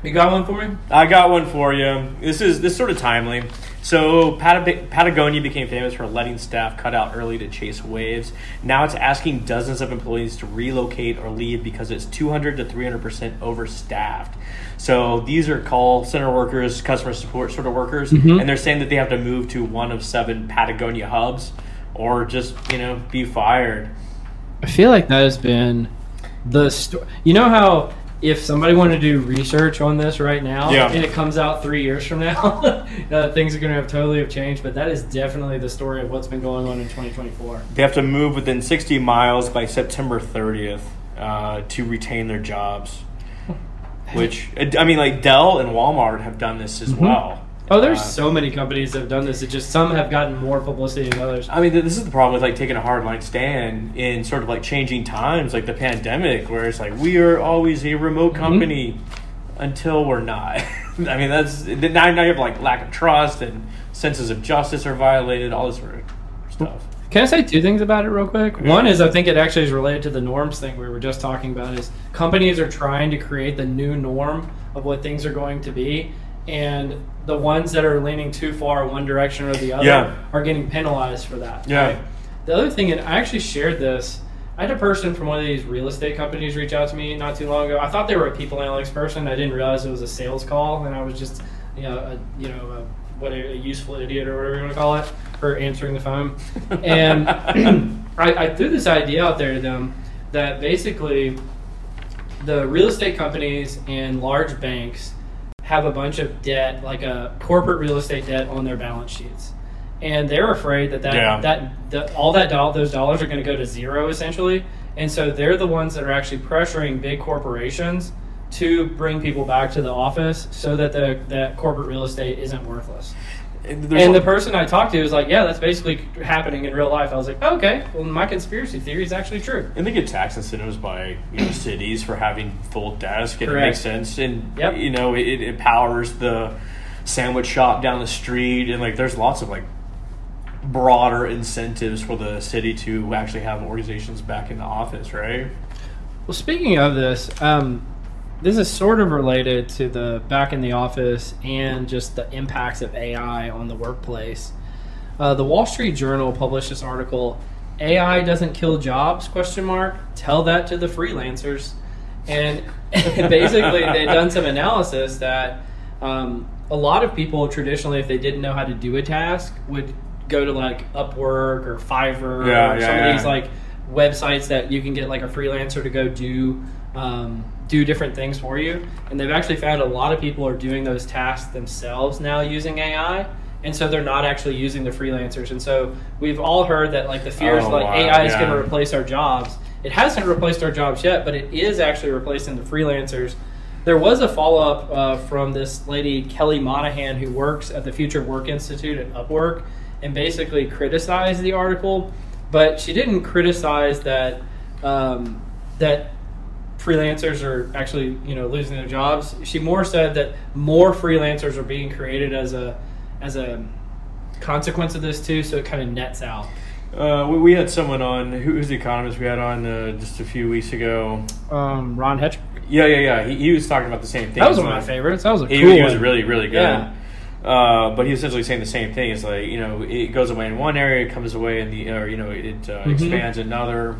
You got one for me? I got one for you. This is sort of timely. So Patagonia became famous for letting staff cut out early to chase waves. Now it's asking dozens of employees to relocate or leave because it's 200 to 300% overstaffed. So these are call center workers, customer support sort of workers, and they're saying that they have to move to one of 7 Patagonia hubs or just, be fired. I feel like that has been the story. You know how if somebody wanted to do research on this right now and it comes out 3 years from now, things are going to have changed. But that is definitely the story of what's been going on in 2024. They have to move within 60 miles by September 30th to retain their jobs. Which, I mean, like Dell and Walmart have done this as well. Oh, there's so many companies that have done this. It's just some have gotten more publicity than others. I mean, this is the problem with like taking a hardline stand in sort of like changing times, like the pandemic, where it's like we are always a remote company until we're not. I mean, that's now you have like lack of trust and senses of justice are violated, all this sort of stuff. Can I say 2 things about it real quick? One is I think it actually is related to the norms thing we were just talking about. Is companies are trying to create the new norm of what things are going to be. And the ones that are leaning too far one direction or the other are getting penalized for that. Yeah. Right? The other thing, and I actually shared this, I had a person from one of these real estate companies reach out to me not too long ago. I thought they were a people analytics person. I didn't realize it was a sales call, and I was just, a useful idiot or whatever you want to call it for answering the phone. And I threw this idea out there to them that basically the real estate companies and large banks have a bunch of debt, like a corporate real estate debt on their balance sheets. And they're afraid that all those dollars are going to go to zero essentially. And so they're the ones that are actually pressuring big corporations to bring people back to the office so that that corporate real estate isn't worthless. And the person I talked to was like, yeah, that's basically happening in real life. I was like, oh, okay, well, my conspiracy theory is actually true. And they get tax incentives by cities for having full desk, and Correct. It makes sense. And, it empowers the sandwich shop down the street. And, like, there's lots of, like, broader incentives for the city to actually have organizations back in the office, right? Well, speaking of this, this is sort of related to the back in the office and just the impacts of AI on the workplace. The Wall Street Journal published this article, AI doesn't kill jobs, ? Tell that to the freelancers. And basically they've done some analysis that a lot of people traditionally, if they didn't know how to do a task, would go to like Upwork or Fiverr or some of these like websites that you can get like a freelancer to go do different things for you. And they've actually found a lot of people are doing those tasks themselves now using AI. And so they're not actually using the freelancers. And so we've all heard that like the fears AI is going to replace our jobs. It hasn't replaced our jobs yet, but it is actually replacing the freelancers. There was a follow-up from this lady, Kelly Monahan, who works at the Future Work Institute at Upwork, and basically criticized the article. But she didn't criticize that that freelancers are actually losing their jobs. She more said that more freelancers are being created as a consequence of this too, so it kind of nets out. We had someone on, who's the economist we had on just a few weeks ago? Ron Hetrick. Yeah. He was talking about the same thing. That was one of my favorites. That was a cool He was really, really good. Yeah. But he was essentially saying the same thing. It's like, it goes away in one area, it comes away in the, it expands in another.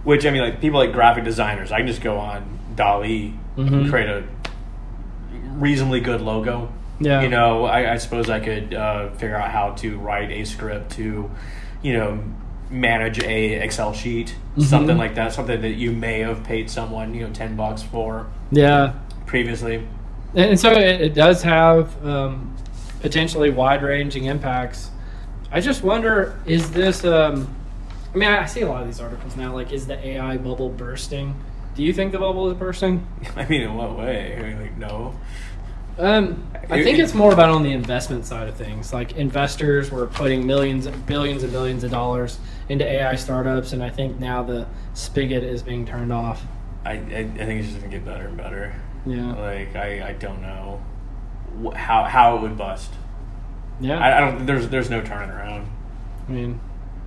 Which, I mean, like people like graphic designers, I can just go on DALL-E and create a reasonably good logo. Yeah. I suppose I could figure out how to write a script to, manage a Excel sheet, something like that, something that you may have paid someone, $10 for. Yeah. Previously. And so it does have potentially wide-ranging impacts. I just wonder, is this... I see a lot of these articles now, like, is the AI bubble bursting? Do you think the bubble is bursting? I mean, in what way? I mean, like, no. I think it's more about on the investment side of things. Like, investors were putting billions and billions of dollars into AI startups, and I think now the spigot is being turned off. I think it's just going to get better and better. Yeah. Like, I don't know how it would bust. Yeah. I don't. There's no turning around. I mean,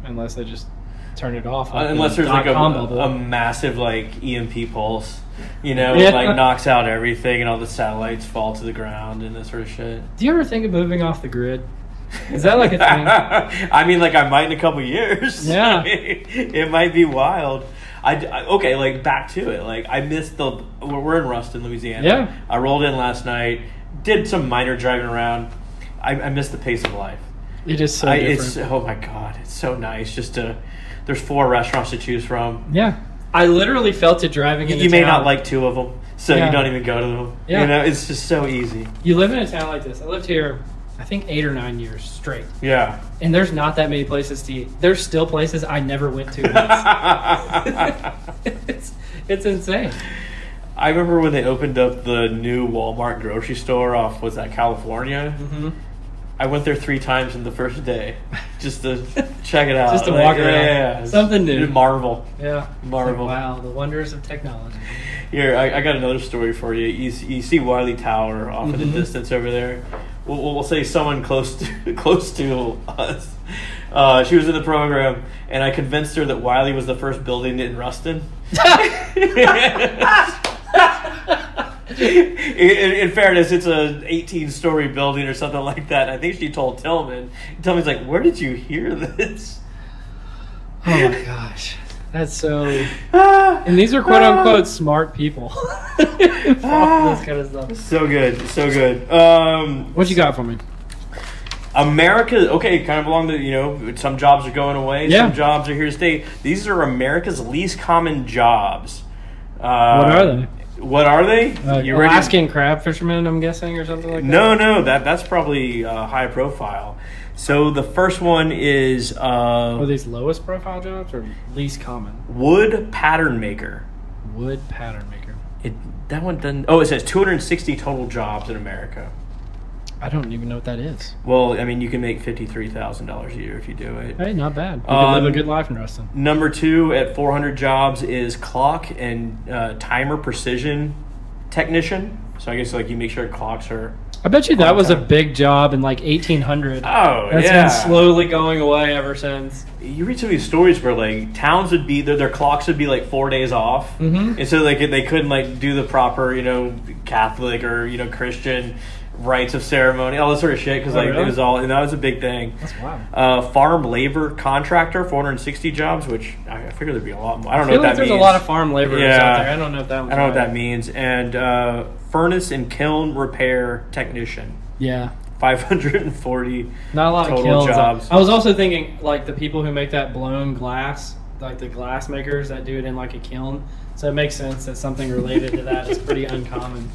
unless they just turn it off. Unless there's like a massive like EMP pulse, you know, it like knocks out everything and all the satellites fall to the ground and that sort of shit. Do you ever think of moving off the grid? Is that like a thing? I mean, like I might in a couple years. Yeah. It might be wild. Okay, like back to it. Like I missed we're in Ruston, Louisiana. Yeah. I rolled in last night, did some minor driving around. I missed the pace of life. It is so different. Oh my God, it's so nice just to. There's 4 restaurants to choose from. Yeah. I literally felt it driving into town. You may not like 2 of them, so you don't even go to them. Yeah. You know, it's just so easy. You live in a town like this. I lived here, I think 8 or 9 years straight. Yeah. And there's not that many places to eat. There's still places I never went to once. It's insane. I remember when they opened up the new Walmart grocery store off, was that California? Mm-hmm. I went there 3 times in the first day just to check it out. Just to walk around. Yeah. Something new. Marvel. Yeah. Marvel. Like, wow, the wonders of technology. Here, I got another story for you. You see Wiley Tower off in the distance over there. We'll say someone close to us. She was in the program, and I convinced her that Wiley was the first building in Ruston. In fairness, it's a 18-story building or something like that. I think she told Tillman. Tillman's like, "Where did you hear this?" Oh my gosh, that's so. And these are quote unquote smart people. This kind of stuff. So good, so good. What you got for me? America, okay, kind of along the, some jobs are going away, some jobs are here to stay. These are America's least common jobs. What are they? What are they? Alaskan crab fishermen, I'm guessing, or something like that? No, that's probably high profile. So the first one is... are these lowest profile jobs or least common? Wood pattern maker. Wood pattern maker. That one doesn't... Oh, it says 260 total jobs in America. I don't even know what that is. Well, I mean, you can make $53,000 a year if you do it. Hey, not bad. You can live a good life in Ruston. Number 2 at 400 jobs is clock and timer precision technician. So I guess like you make sure clocks are... I bet you that was a big job in like 1800. Oh, That's been slowly going away ever since. You read some of these stories where like towns would be their clocks would be like 4 days off, and so like they couldn't like do the proper Catholic or Christian rites of ceremony, all this sort of shit, because it was all, and that was a big thing. That's wild. Farm labor contractor, 460 jobs, which I figure there'd be a lot more. I don't know what that means. There's a lot of farm laborers out there. I don't know if that. I don't know what that means. And furnace and kiln repair technician. Yeah. 540. Not a lot total of kilns. Jobs. I was also thinking like the people who make that blown glass, like the glass makers that do it in like a kiln. So it makes sense that something related to that is pretty uncommon.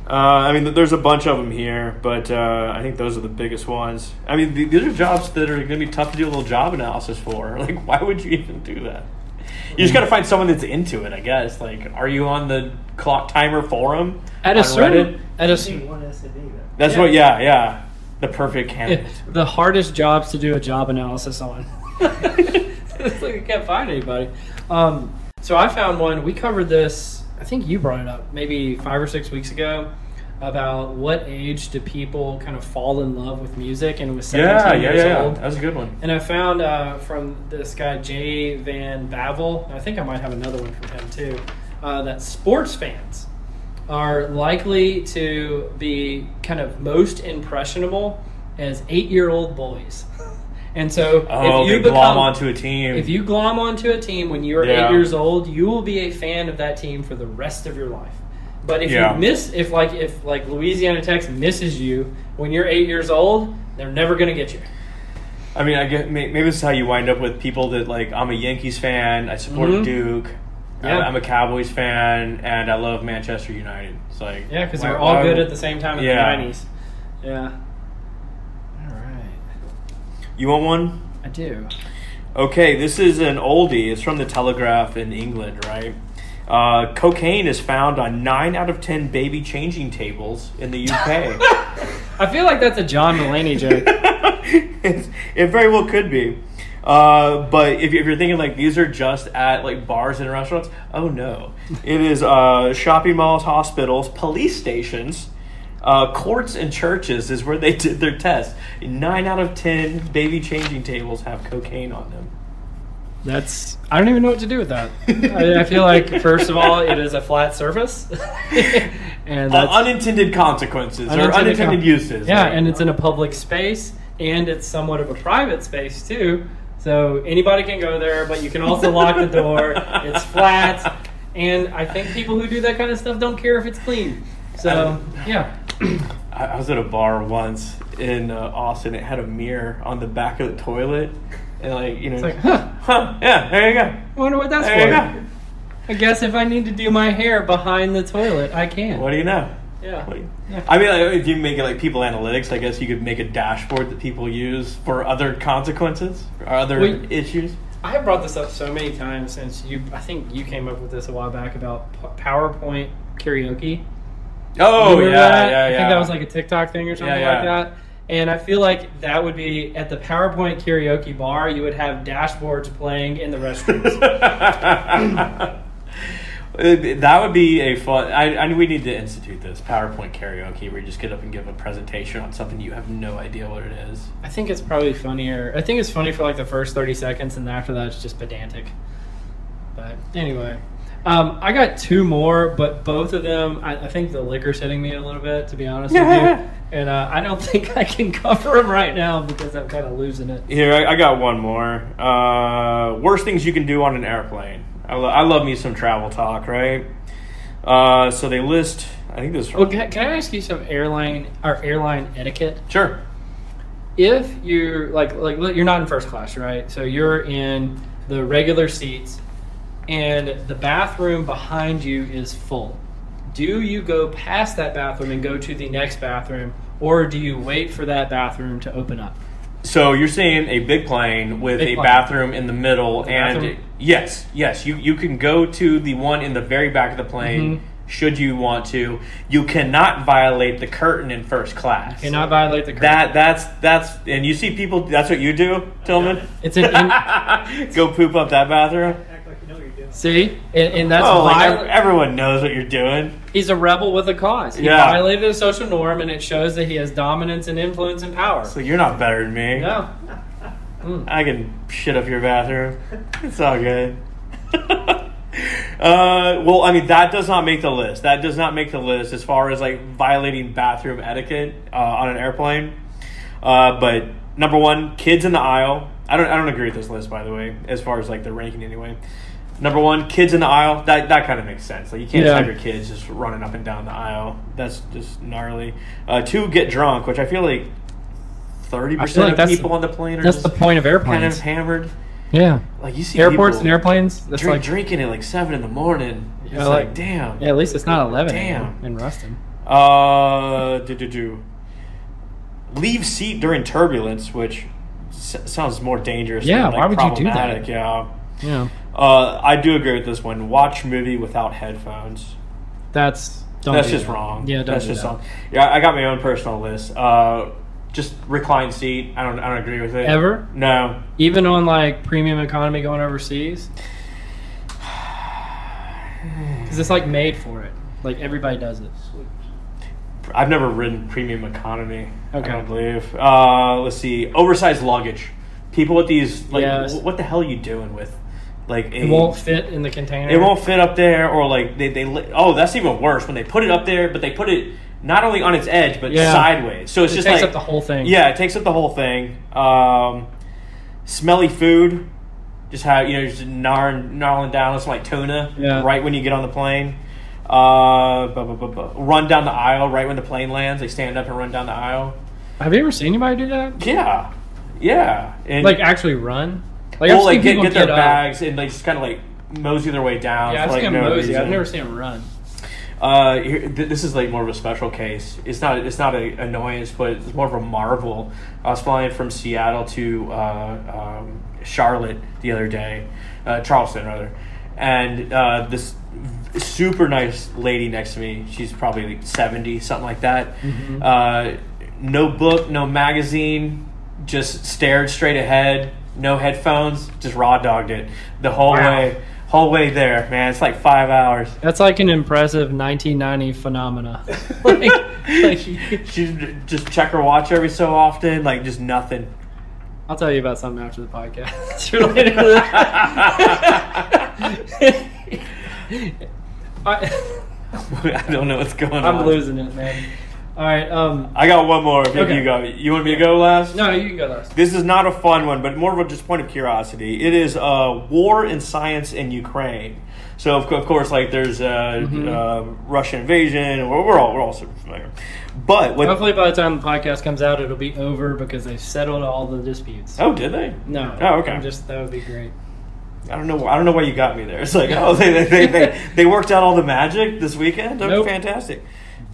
I mean, there's a bunch of them here, but I think those are the biggest ones. I mean, these are jobs that are going to be tough to do a little job analysis for. Like, why would you even do that? You just got to find someone that's into it, I guess. Like, are you on the clock timer forum on Reddit? That's what. Yeah. The perfect candidate. The hardest jobs to do a job analysis on. It's like I can't find anybody. So I found one. We covered this. I think you brought it up maybe 5 or 6 weeks ago about what age do people kind of fall in love with music, and it was 17 years old. That was a good one. And I found from this guy Jay Van Bavel, I think I might have another one from him too, that sports fans are likely to be kind of most impressionable as 8-year-old boys. And so if you glom onto a team. If you glom onto a team when you're 8 years old, you will be a fan of that team for the rest of your life. But if you miss, if Louisiana Tech misses you when you're 8 years old, they're never going to get you. I mean, I get maybe this is how you wind up with people that like, I'm a Yankees fan, I support Duke, I'm a Cowboys fan, and I love Manchester United. It's like because they're all good at the same time in the 90s. Yeah. You want one? I do. Okay, this is an oldie. It's from the Telegraph in England, right? Cocaine is found on 9 out of 10 baby changing tables in the UK. I feel like that's a John Mulaney joke. It very well could be. But if you're thinking like these are just at like bars and restaurants, oh no. It is shopping malls, hospitals, police stations, courts and churches is where they did their test. 9 out of 10 baby changing tables have cocaine on them. I don't even know what to do with that. I feel like, first of all, it is a flat surface. And that's unintended consequences or unintended uses. Yeah, and it's in a public space, and it's somewhat of a private space, too. So anybody can go there, but you can also lock the door. It's flat. And I think people who do that kind of stuff don't care if it's clean. So, yeah. I was at a bar once in Austin. It had a mirror on the back of the toilet. And it's like, yeah, there you go. I wonder what that's there for. You go. I guess if I need to do my hair behind the toilet, I can. What do you know? Yeah. I mean, like, if you make it like people analytics, I guess you could make a dashboard that people use for other consequences or other issues. I have brought this up so many times since I think you came up with this a while back about PowerPoint karaoke. Oh, yeah. I think that was like a TikTok thing or something like that. And I feel like that would be at the PowerPoint karaoke bar, you would have dashboards playing in the restrooms. That would be a fun. We need to institute this PowerPoint karaoke where you just get up and give a presentation on something you have no idea what it is. I think it's probably funnier. I think it's funny for like the first 30 seconds, and after that, it's just pedantic. But anyway, I got two more, but both of them, I think the liquor's hitting me a little bit, to be honest with you. And I don't think I can cover them right now because I'm kind of losing it. Here, I got one more. Worst things you can do on an airplane. I love me some travel talk, right? So they list, I think this. Well, can I ask you some airline etiquette? Sure. If you're like you're not in first class, right? So you're in the regular seats, and the bathroom behind you is full. Do you go past that bathroom and go to the next bathroom, or do you wait for that bathroom to open up? So you're saying a big plane with a bathroom in the middle, and yes, you can go to the one in the very back of the plane should you want to. You cannot violate the curtain in first class. You cannot violate the curtain. That's and you see people. That's what you do, Tillman. It's go poop up that bathroom. See, and that's everyone knows what you're doing. He's a rebel with a cause. He violated a social norm, and it shows that he has dominance and influence and power. So you're not better than me. No. I can shit up your bathroom. It's all good. Well, I mean, that does not make the list. That does not make the list as far as like violating bathroom etiquette on an airplane. But number one, kids in the aisle. I don't agree with this list, by the way, as far as like the ranking anyway. Number one, kids in the aisle. That kind of makes sense. Like you can't just have your kids just running up and down the aisle. That's just gnarly. Two, get drunk, which I feel like 30% of people on the plane are that's the point of airplanes. Kind of hammered. Yeah. Like you see airports and airplanes. That's drinking at like 7 a.m. It's like damn. Yeah, at least it's not 11 a.m. in Ruston. Leave seat during turbulence, which sounds more dangerous. Yeah, than, like, why would you do that? Yeah. I do agree with this one. Watch movie without headphones. That's just wrong. Yeah, that's just wrong. Yeah, I got my own personal list. Just recline seat. I don't agree with it. Ever? No. Even on like premium economy going overseas? Because it's like made for it. Like everybody does it. I've never ridden premium economy. Okay. I don't believe. Let's see. Oversized luggage. People with these, like, what the hell are you doing with, like, it won't fit in the container. It won't fit up there, or like that's even worse when they put it up there, but they put it not only on its edge but sideways. So it just takes up the whole thing. Yeah, it takes up the whole thing. Smelly food. Just have just gnarling down with some like tuna right when you get on the plane. Run down the aisle right when the plane lands. They stand up and run down the aisle. Have you ever seen anybody do that? Yeah. And like actually run? Like I've seen people get their bags and they just kind of like mosey their way down. Yeah, I've seen them mosey. I've never seen them run. This is like more of a special case. It's not an annoyance, but it's more of a marvel. I was flying from Seattle to Charlotte the other day, Charleston rather, and this super nice lady next to me. She's probably like 70, something like that. No book, no magazine, just stared straight ahead. No headphones, just raw dogged it the whole way. Whole way there, man. It's like 5 hours. That's like an impressive 1990 phenomena. She just check her watch every so often, like just nothing. I'll tell you about something after the podcast related to that. I don't know what's going on. I'm losing it, man. All right. I got one more. Maybe Okay. you go. You want me to go last? No, you can go last. This is not a fun one, but more of a just point of curiosity. It is war and science in Ukraine. So of course, like there's Russian invasion. We're all super familiar. But Hopefully, by the time the podcast comes out, it'll be over because they've settled all the disputes. Oh, did they? No. Oh, okay. That would be great. I don't know why you got me there. It's like, oh, they worked out all the magic this weekend. That was fantastic.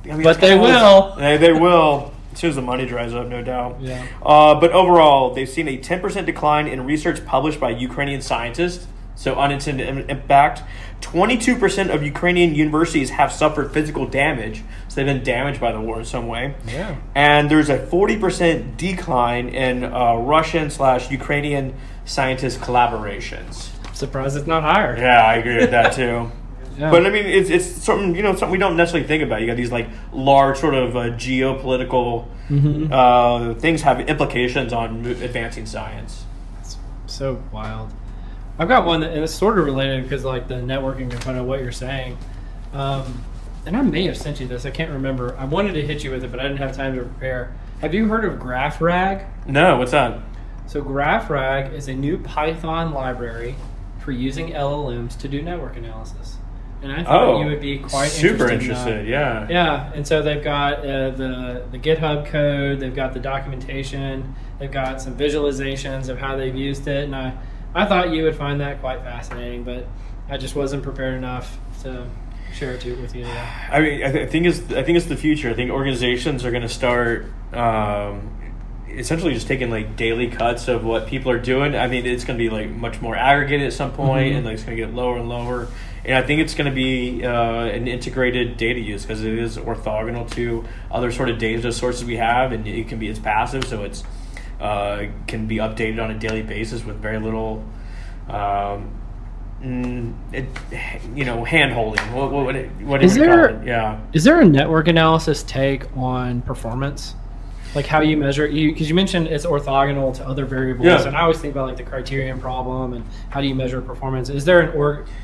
I mean, But they will. They will. As soon as the money dries up, no doubt. Yeah. But overall, they've seen a 10% decline in research published by Ukrainian scientists. So unintended impact. 22% of Ukrainian universities have suffered physical damage. So they've been damaged by the war in some way. Yeah. And there's a 40% decline in Russian/Ukrainian scientist collaborations. Surprised it's not higher. Yeah, I agree with that too. Yeah. But I mean, it's something something we don't necessarily think about. You got these like large sort of geopolitical things have implications on advancing science. It's so wild. I've got one and it's sort of related because like the networking component of what you're saying. And I may have sent you this. I can't remember. I wanted to hit you with it, but I didn't have time to prepare. Have you heard of GraphRag? No, what's that? So GraphRag is a new Python library for using LLMs to do network analysis. And I thought you would be quite super interested. Yeah. Yeah, and so they've got the GitHub code, they've got the documentation, they've got some visualizations of how they've used it, and I thought you would find that quite fascinating, but I just wasn't prepared enough to share it with you today. I mean, I think it's the future. I think organizations are going to start essentially just taking like daily cuts of what people are doing. I mean, it's going to be like much more aggregated at some point, and like it's going to get lower and lower. And I think it's going to be an integrated data use because it is orthogonal to other sort of data sources we have, and it's passive, so it's can be updated on a daily basis with very little hand holding. What Is there call it? Yeah. Is there a network analysis take on performance? Like how you measure, because you mentioned it's orthogonal to other variables, and I always think about like the criterion problem and how do you measure performance. Is there an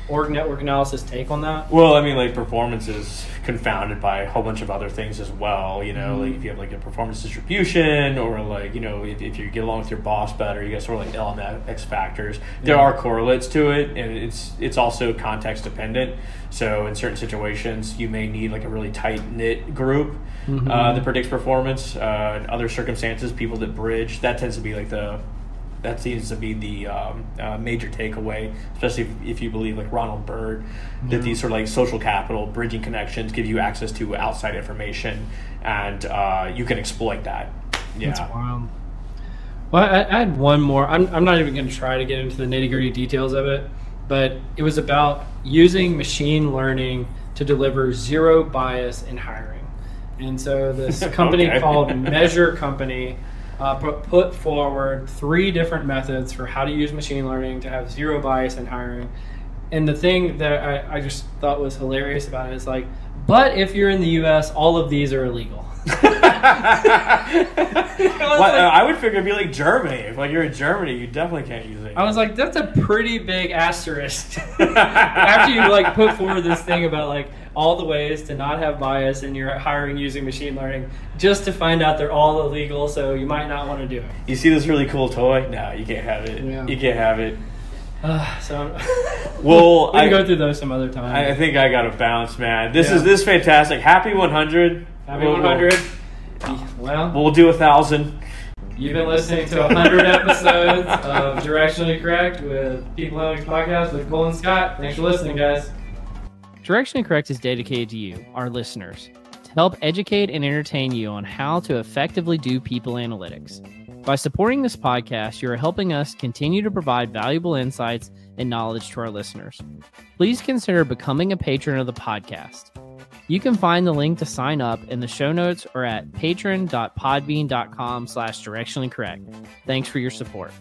org network analysis take on that? Well, I mean, like performance is confounded by a whole bunch of other things as well. Like if you have like a performance distribution, or like if you get along with your boss better, you get sort of like LMX factors. There are correlates to it, and it's also context dependent. So in certain situations, you may need like a really tight knit group that predicts performance. In other circumstances, people that bridge, that seems to be the major takeaway, especially if you believe like Ronald Byrd, that these sort of like social capital bridging connections give you access to outside information, and you can exploit that. Yeah. That's wild. Well, I had one more. I'm not even going to try to get into the nitty-gritty details of it, but it was about using machine learning to deliver zero bias in hiring. And so this company called Measure Company put forward 3 different methods for how to use machine learning to have zero bias in hiring. And the thing that I just thought was hilarious about it is like, but if you're in the U.S., all of these are illegal. I would figure it'd be like Germany. If like you're in Germany, you definitely can't use it. I was like, that's a pretty big asterisk. After you like put forward this thing about like all the ways to not have bias in your hiring using machine learning, just to find out they're all illegal, so you might not want to do it. You see this really cool toy? No, you can't have it. Yeah. You can't have it. Well, we can go through those some other time. I think I got to bounce, man. This is fantastic. Happy 100. Happy 100. Well, we'll do 1,000. You've been listening to 100 episodes of Directionally Correct with People Analytics Podcast with Cole and Scott. Thanks for listening, guys. Directionally Correct is dedicated to you, our listeners, to help educate and entertain you on how to effectively do people analytics. By supporting this podcast, you are helping us continue to provide valuable insights and knowledge to our listeners. Please consider becoming a patron of the podcast. You can find the link to sign up in the show notes or at patron.podbean.com/directionallycorrect. Thanks for your support.